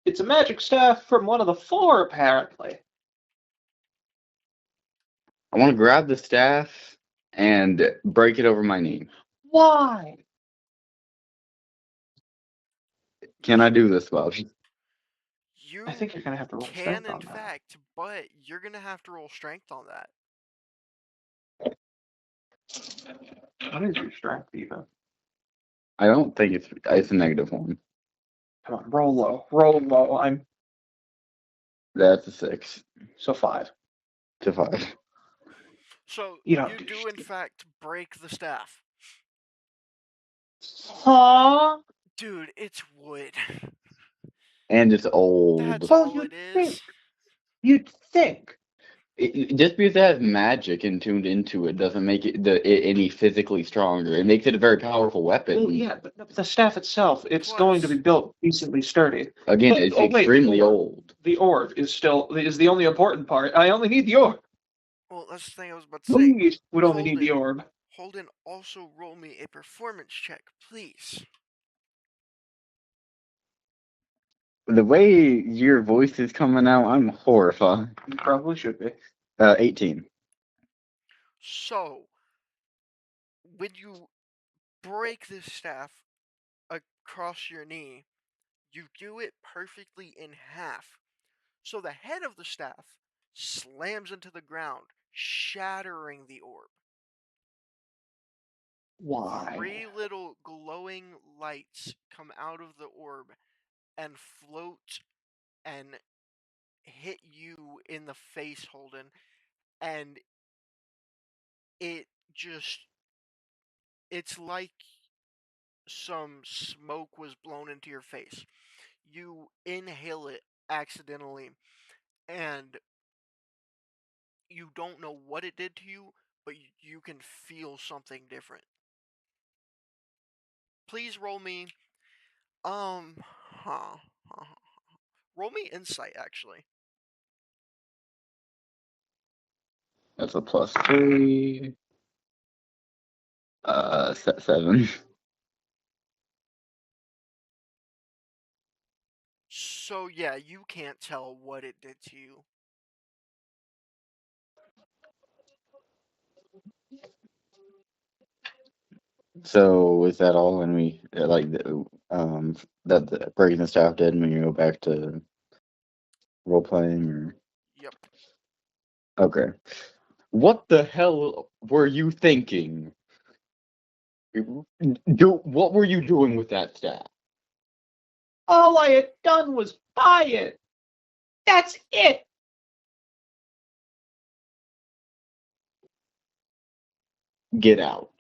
It's a magic staff from one of the four, apparently.
I want to grab the staff and break it over my knee.
Why?
Can I do this, Bobby?
You
I think you're gonna have to roll
can,
strength
in
on that.
fact, but you're gonna have to roll strength on that.
What is your strength, even?
I don't think it's a -1.
Come on, roll low. Roll low.
That's a 6
So 5.
to 5.
So
You don't
you
do
do, in
shit.
fact, break the staff.
Huh?
Dude, it's wood.
And it's old.
That's
Well,
all it is.
You'd think.
Just because it has magic and tuned into it doesn't make it any physically stronger. It makes it a very powerful weapon.
Well, yeah, but the staff itself, it's
Plus-
going to be built decently sturdy.
Again,
But-
it's
oh, wait,
extremely old.
The orb is the only important part. I only need the orb.
Well, that's the thing I was about to say.
Please would only need the
Holden.
orb.
Holden, also roll me a performance check, please.
The way your voice is coming out, I'm horrified.
You probably should be.
18.
So, when you break this staff across your knee, you do it perfectly in half. So the head of the staff slams into the ground, shattering the orb.
Why?
3 little glowing lights come out of the orb and float and hit you in the face, Holden, and it's like some smoke was blown into your face. You inhale it accidentally, and you don't know what it did to you, but you can feel something different. Please roll me, roll me insight, actually.
That's a +3. 7.
So yeah, you can't tell what it did to you.
So is that all when we like that the breaking the staff did when you go back to role playing or
Yep.
okay. What the hell were you thinking? What were you doing with that staff?
All I had done was buy it. That's it.
Get out.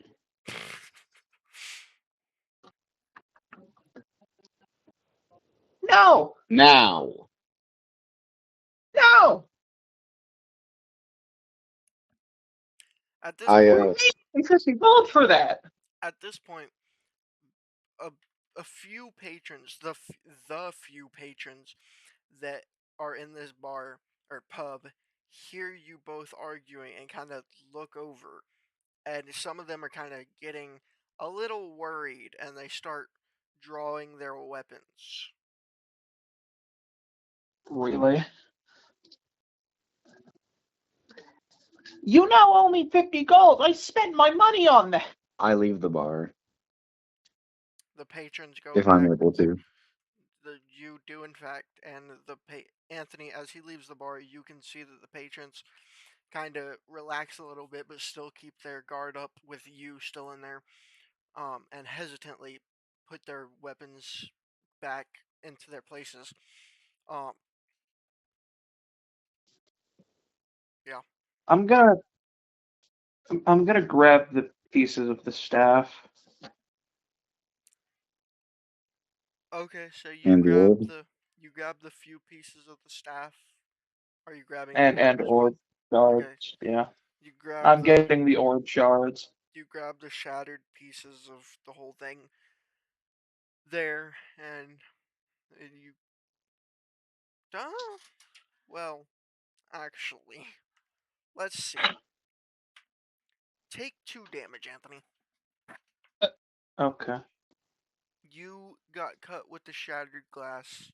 No.
Now.
No.
At this
I
point,
50 gold for that.
at this point, a few patrons, the few patrons that are in this bar or pub, hear you both arguing and kind of look over, and some of them are kind of getting a little worried, and they start drawing their weapons.
Really? You now owe me 50 gold. I spent my money on that.
I leave the bar
The patrons go
if
back.
I'm able to.
You do, in fact, and Anthony, as he leaves the bar, you can see that the patrons kind of relax a little bit, but still keep their guard up with you still in there, and hesitantly put their weapons back into their places. Yeah.
I'm gonna grab the pieces of the staff.
Okay, so
And the orb?
you grab the few pieces of the staff. Are you grabbing
And
the orb as well?
orb shards.
Okay.
Yeah.
You grab
I'm getting the orb shards.
You grab the shattered pieces of the whole thing there, and you. Well, actually, let's see. Take 2 damage, Anthony.
Okay.
You got cut with the shattered glass.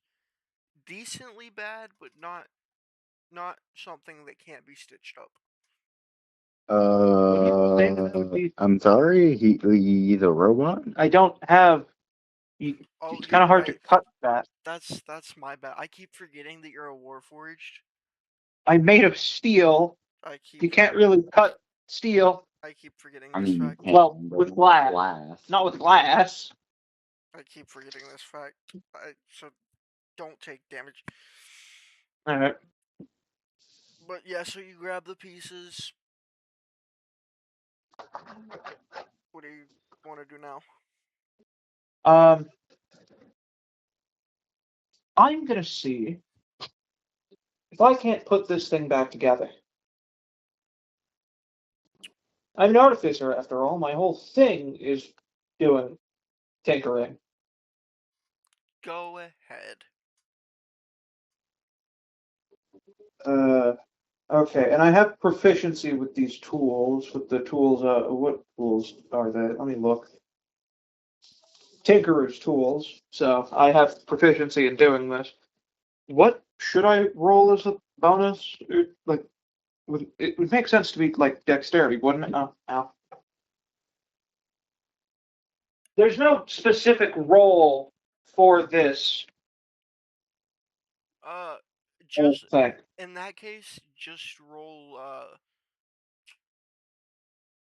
Decently bad, but not something that can't be stitched up.
I'm sorry. He's a robot.
I don't have. It's kind of hard to cut that.
That's my bad. I keep forgetting that you're a Warforged.
I'm made of steel. You can't really cut steel.
I keep forgetting
I
this
mean,
fact.
Well, with glass. Not with glass.
I keep forgetting this fact. So don't take damage.
Alright.
But yeah, so you grab the pieces. What do you want to do now?
I'm gonna see if I can't put this thing back together. I'm an artificer, after all. My whole thing is doing tinkering.
Go ahead.
Okay, and I have proficiency with these tools. With the tools, what tools are they? Let me look. Tinkerer's tools. So I have proficiency in doing this. What should I roll as a bonus? It would make sense to be like dexterity, wouldn't it? Oh, ow. There's no specific roll for this
Just
thing.
in that case, just roll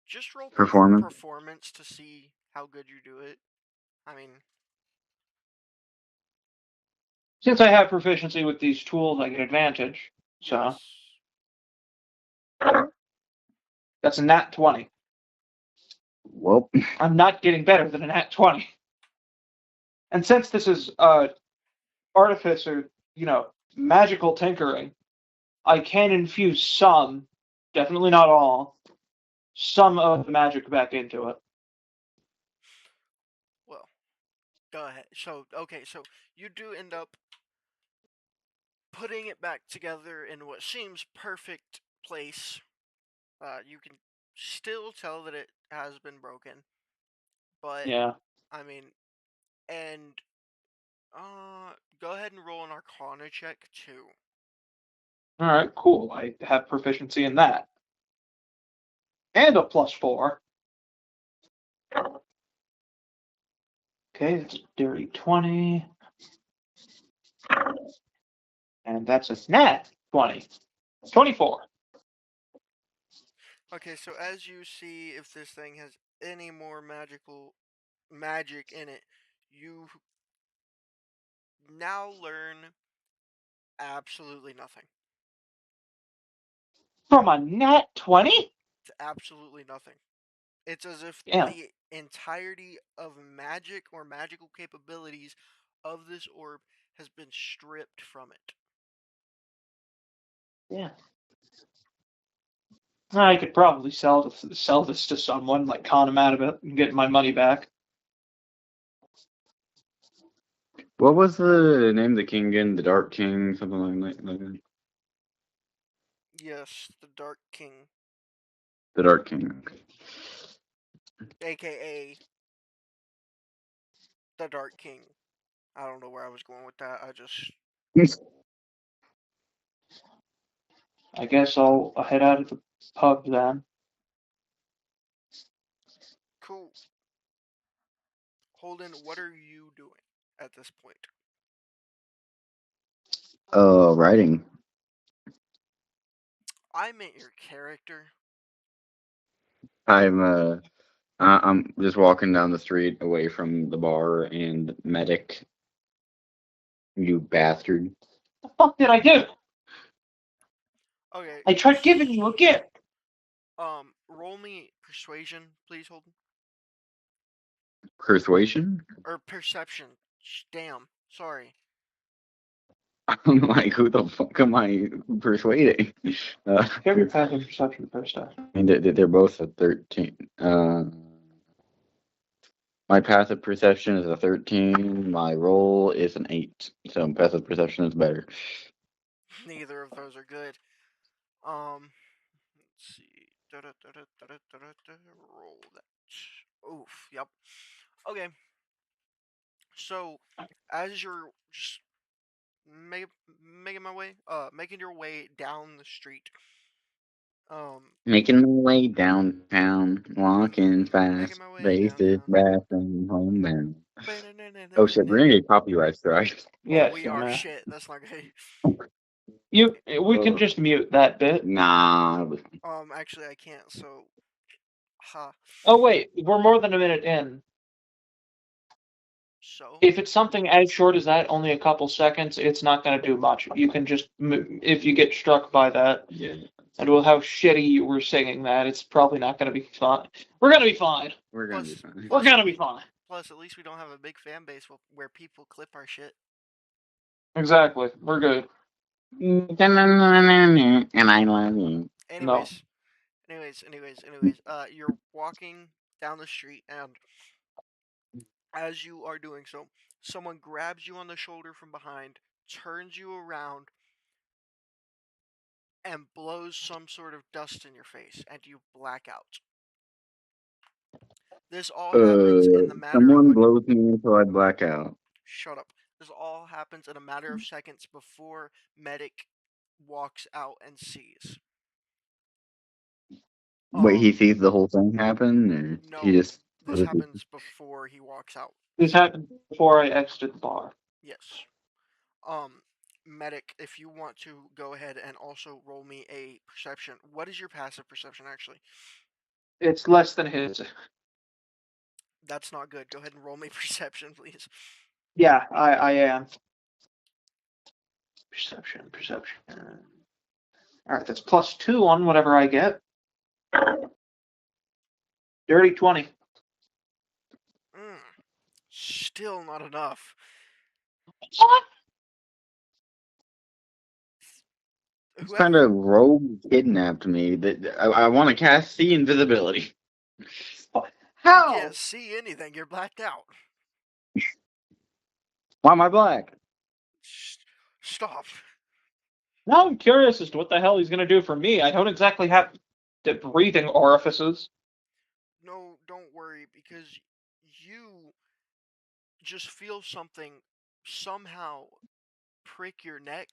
Just roll
Performance.
performance to see how good you do it. I mean,
Since I have proficiency with these tools, I get advantage. So
yes.
that's a nat 20.
Well,
I'm not getting better than a nat 20. And since this is artifice or, magical tinkering, I can infuse some, definitely not all, some of the magic back into it.
Well, go ahead. So, okay, so you do end up putting it back together in what seems perfect place. You can still tell that it has been broken, but
Yeah.
I mean, and go ahead and roll an Arcana check too.
All right, cool. I have proficiency in that. And a +4. Okay, that's a dirty 20. And that's a nat 20. 24.
Okay, so as you see if this thing has any more magic in it, you now learn absolutely nothing.
From a nat 20?
It's absolutely nothing. It's as if
Yeah.
the entirety of magic or magical capabilities of this orb has been stripped from it.
Yeah. I could probably sell this to someone, like con them out of it and get my money back.
what was the name of the king again? The Dark King, something like that.
Yes, the Dark King,
The Dark King.
aka the Dark King. I don't know where I was going with that.
I guess I'll head out of the pub then.
Cool. Holden, what are you doing at this point?
Writing.
I meant your character.
I'm just walking down the street away from the bar and Medic. You bastard.
The fuck did I do?
Okay.
I tried giving you a gift.
Roll me persuasion, please, Holden.
Persuasion?
Or perception. Damn. Sorry.
I'm like, who the fuck am I persuading?
Give your passive perception first time.
I mean, they're both a 13. My passive perception is a 13. My roll is an 8. So passive perception is better.
Neither of those are good. Let's see. Roll that. Oof. Yep. Okay. So, as you're just making your way down the street,
Making my way downtown, walking
making
fast,
my way
basic
downtown.
bathroom, homebound. Oh shit, we're gonna get copyright strikes.
Oh,
Yes,
we
you
are
know.
shit. That's not good.
We can just mute that bit.
Nah.
Actually, I can't. So, ha.
Oh wait, we're more than a minute in.
So,
If it's something as short as that, only a couple seconds, it's not going to do much. You can just, if you get struck by that,
Yeah.
and with how shitty you were singing that, it's probably not going to be fine. We're going to be fine.
We're gonna
Plus-
be fine.
We're going to be fine.
plus, at least we don't have a big fan base where people clip our shit.
Exactly. We're good.
And I love you.
Anyways, you're walking down the street, and as you are doing so, someone grabs you on the shoulder from behind, turns you around, and blows some sort of dust in your face, and you black out. This all happens in the matter of
Someone blows me until I black out.
Shut up. This all happens in a matter of seconds before Medic walks out and sees.
Wait, he sees the whole thing happen, or
No,
he just?
this happens before he walks out.
This happened before I exited the bar.
Yes. Medic, if you want to go ahead and also roll me a perception. What is your passive perception, actually?
It's less than his.
That's not good. Go ahead and roll me perception, please.
Yeah, I am. Perception. Alright, that's +2 on whatever I get. Dirty 20.
Still not enough.
What?
This
Whoever
kind of rogue kidnapped me. That I want to cast see invisibility.
you
How?
can't see anything. You're blacked out.
Why am I black?
Stop.
Now I'm curious as to what the hell he's going to do for me. I don't exactly have the breathing orifices.
No, don't worry, because you just feel something somehow prick your neck,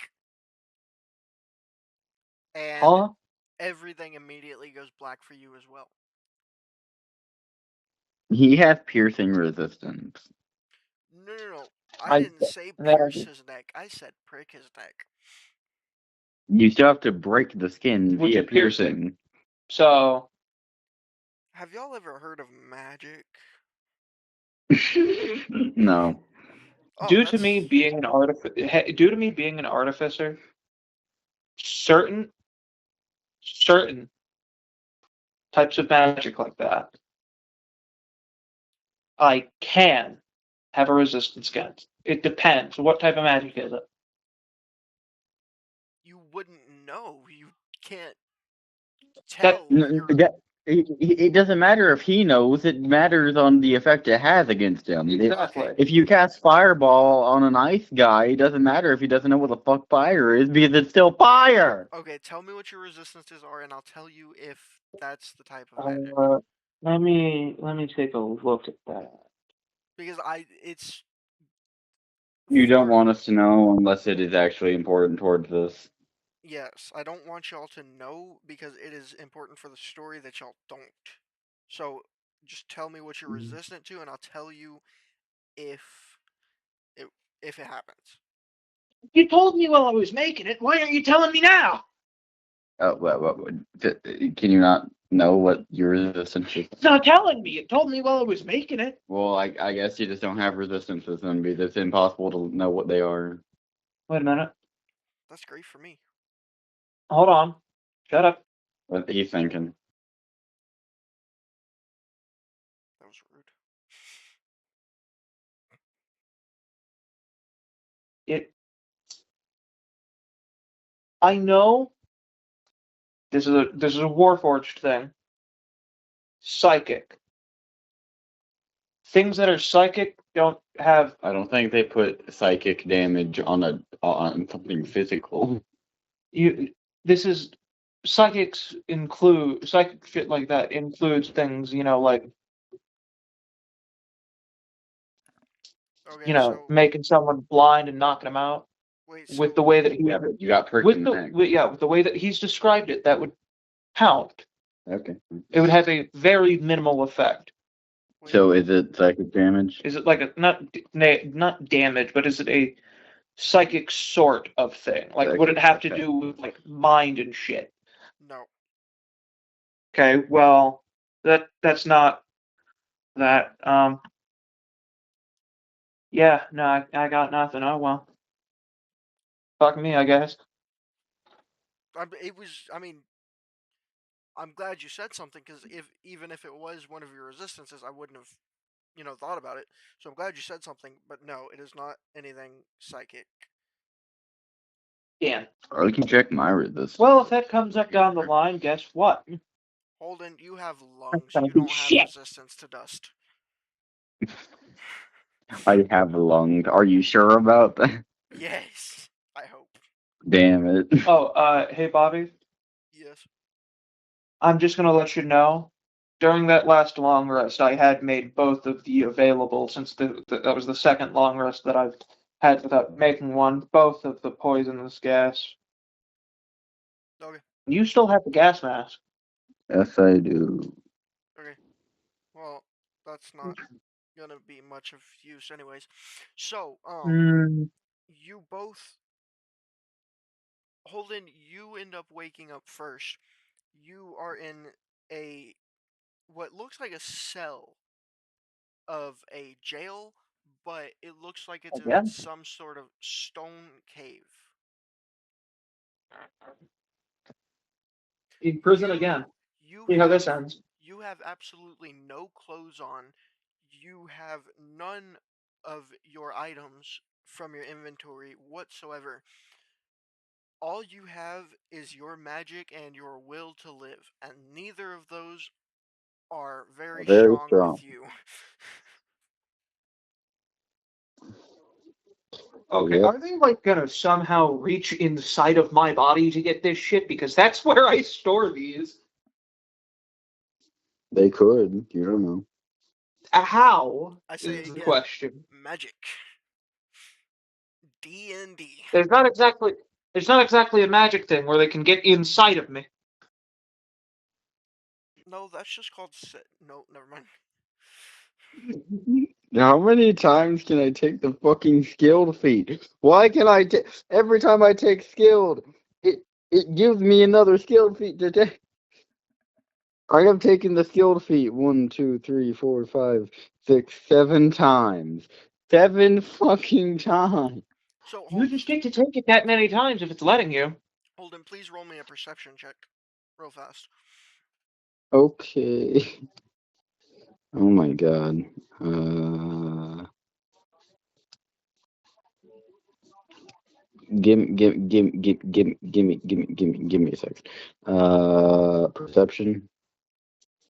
and
Huh?
everything immediately goes black for you as well.
He has piercing resistance.
No. I didn't say pierce his neck. I said prick his neck.
You still have to break the skin
Which
via
is piercing.
piercing.
So,
Have y'all ever heard of magic?
No.
Oh,
due to me being an artificer, certain types of magic like that, I can have a resistance against. It depends. What type of magic is it?
you wouldn't know. You can't
That-
tell.
It doesn't matter if he knows. It matters on the effect it has against him.
Exactly.
If you cast fireball on an ice guy, it doesn't matter if he doesn't know what the fuck fire is because it's still fire.
Okay, tell me what your resistances are, and I'll tell you if that's the type of magic.
Let me take a look at that.
Because it's.
You don't want us to know unless it is actually important towards this.
Yes, I don't want y'all to know because it is important for the story that y'all don't. So just tell me what you're resistant to, and I'll tell you if it happens.
You told me while I was making it. Why aren't you telling me now?
Can you not know what your resistance is?
It's not telling me. It told me while I was making it.
Well, I guess you just don't have resistances then because it's impossible to know what they are.
Wait a minute.
That's great for me.
Hold on. Shut up.
What he's thinking.
That was rude.
I know this is a Warforged thing. Psychic. Things that are psychic don't have.
I don't think they put psychic damage on something physical.
This is psychic shit like that includes things, like
Okay, so
making someone blind and knocking them out.
wait,
With
so
the way that he
You got pricked
with
in
the
the neck.
with the way that he's described it, that would count.
Okay.
It would have a very minimal effect.
wait,
So is it psychic damage?
Is it like a not damage, but is it a psychic sort of thing? Like, would it have to do with like mind and shit?
no.
Okay, well, that's not that. Yeah, no, I got nothing. Oh well, fuck me, I guess.
I mean, I'm glad you said something because even if it was one of your resistances, I wouldn't have, thought about it. So I'm glad you said something, but no, it is not anything psychic.
Damn.
Or you can check my resistance.
Well, if that comes up down the line, guess what?
Holden, you have lungs.
gonna
You
be
don't have
shit.
resistance to dust.
I have lunged. Are you sure about that?
Yes, I hope.
Damn it.
Oh, hey Bobby.
Yes.
I'm just gonna let you know. During that last long rest, I had made both of the available since that was the second long rest that I've had without making one. Both of the poisonous gas.
Okay.
You still have the gas mask.
Yes, I do.
Okay. Well, that's not gonna be much of use, anyways. So, you both, Holden, you end up waking up first. You are in a what looks like a cell of a jail, but it looks like it's in
Yeah.
some sort of stone cave.
In prison
You-
again.
You
See how
have
this ends.
you have absolutely no clothes on. You have none of your items from your inventory whatsoever. All you have is your magic and your will to live, and neither of those are very
Very
strong
strong.
with you.
Okay,
Yep.
are they like gonna somehow reach inside of my body to get this shit? Because that's where I store these.
They could. You don't know.
How
I say
is the
again,
question?
magic. D&D.
There's not exactly a magic thing where they can get inside of me.
No, that's just called no, never mind.
How many times can I take the fucking skilled feat? Why can I take every time I take skilled? It gives me another skilled feat to take. I have taken the skilled feat 1, 2, 3, 4, 5, 6, 7 times. 7 fucking times.
So
You just get to take it that many times if it's letting you.
Holden, please roll me a perception check, real fast.
Okay. Oh my god. Give me a second. Perception.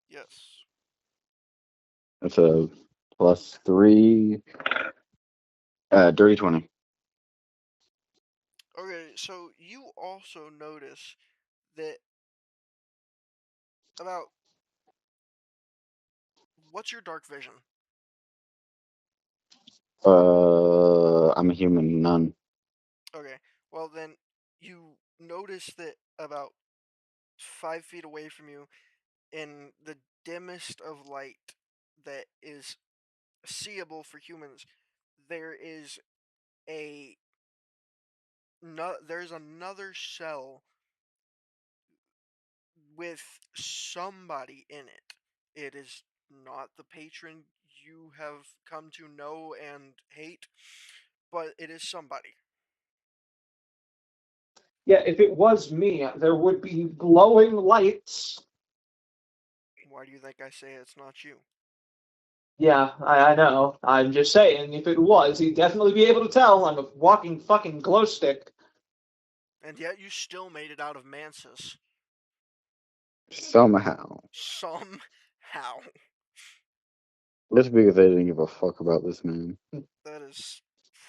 Yes.
That's a +3. Dirty 20.
Okay, so you also notice that about what's your dark vision?
I'm a human, none.
Okay, well then you notice that about 5 feet away from you, in the dimmest of light that is seeable for humans, there is a no, there's another cell with somebody in it. It is not the patron you have come to know and hate, but it is somebody.
Yeah, if it was me, there would be glowing lights.
Why do you think I say it's not you?
Yeah, I know. I'm just saying, if it was, he'd definitely be able to tell I'm a walking fucking glow stick.
And yet you still made it out of Mansus.
Somehow.
Somehow.
Just because they didn't give a fuck about this man.
That is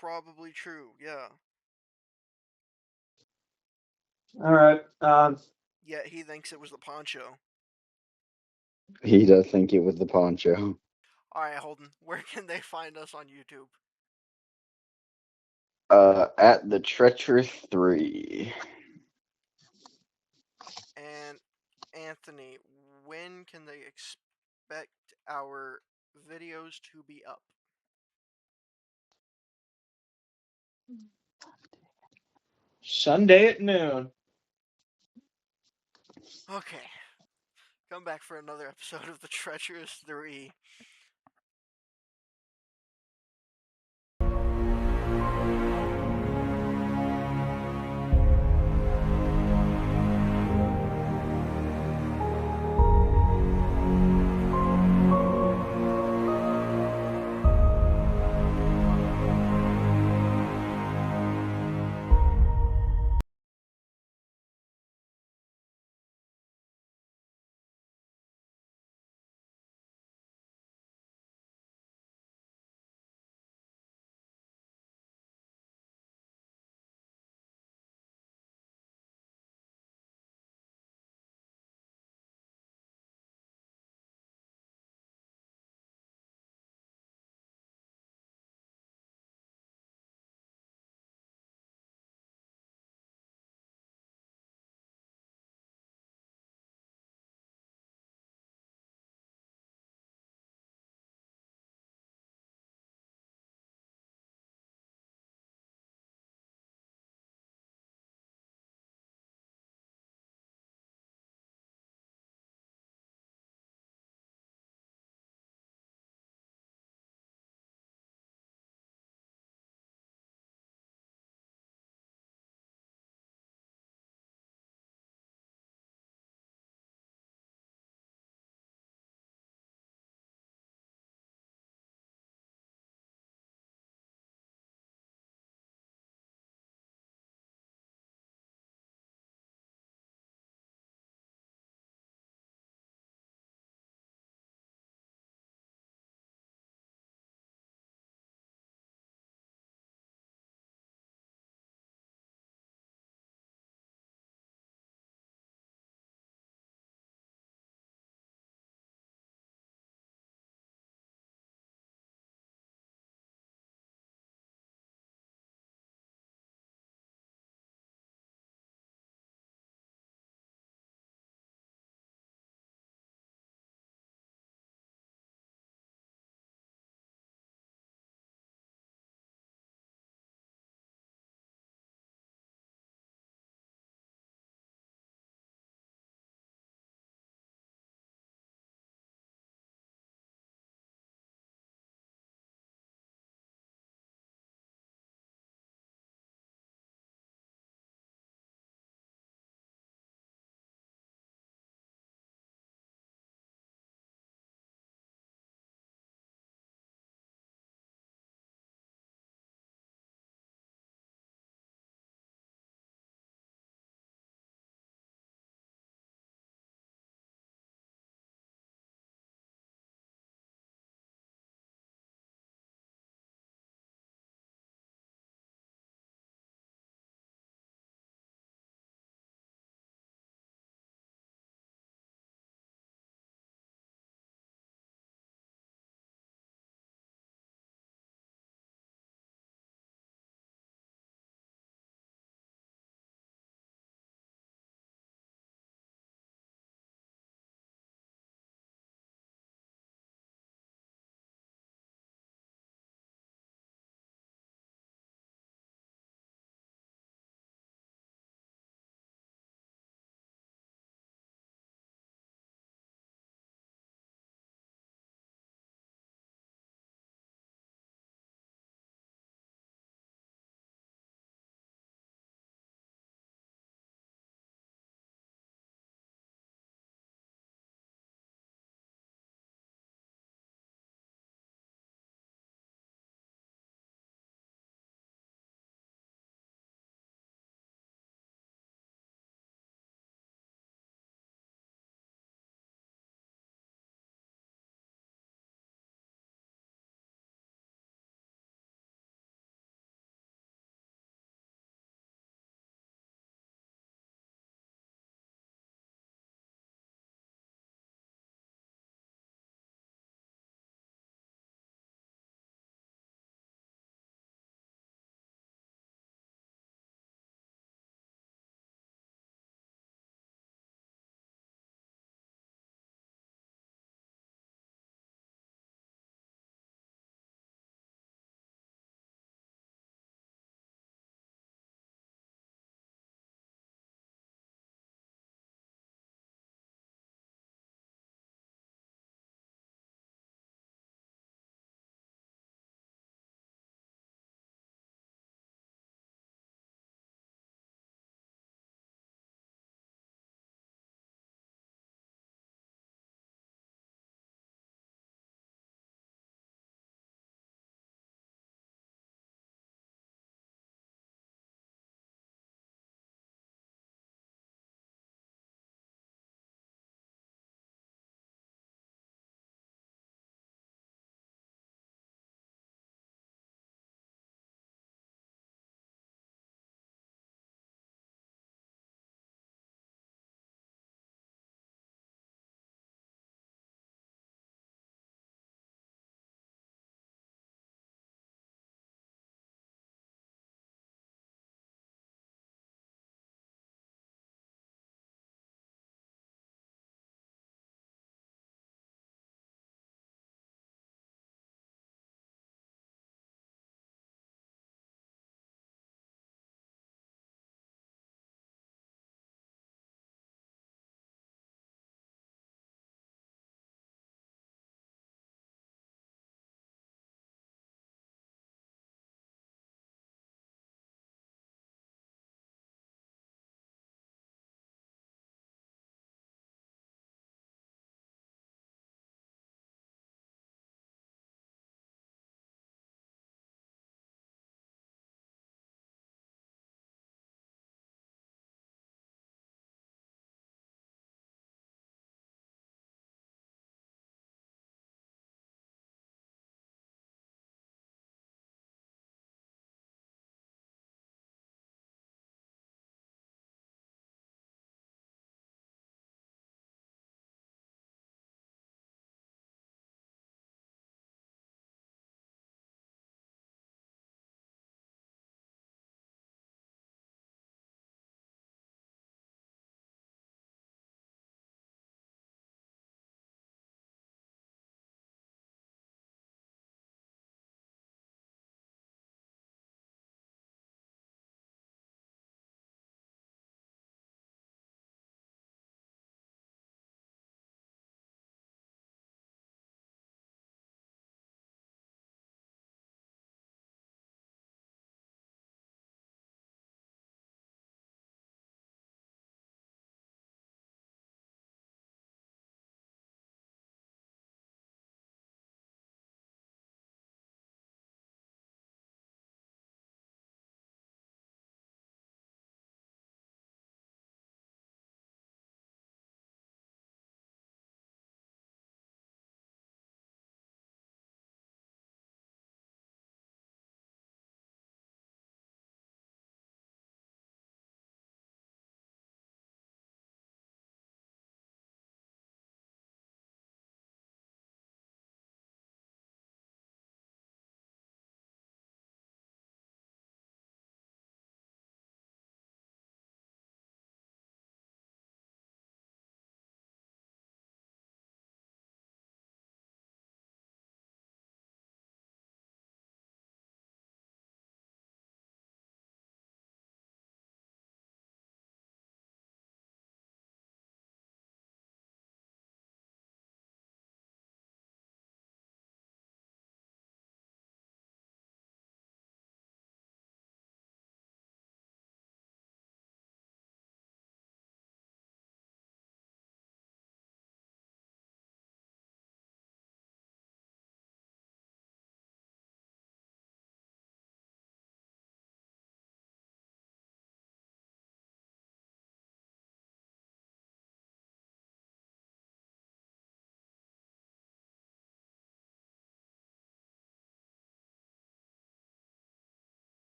probably true, yeah.
Alright,
Yet he thinks it was the poncho.
He does think it was the poncho.
Alright, Holden, where can they find us on YouTube?
At the Treacherous 3.
And Anthony, when can they expect our videos to be up?
Sunday at noon.
Okay. Come back for another episode of The Treacherous 3.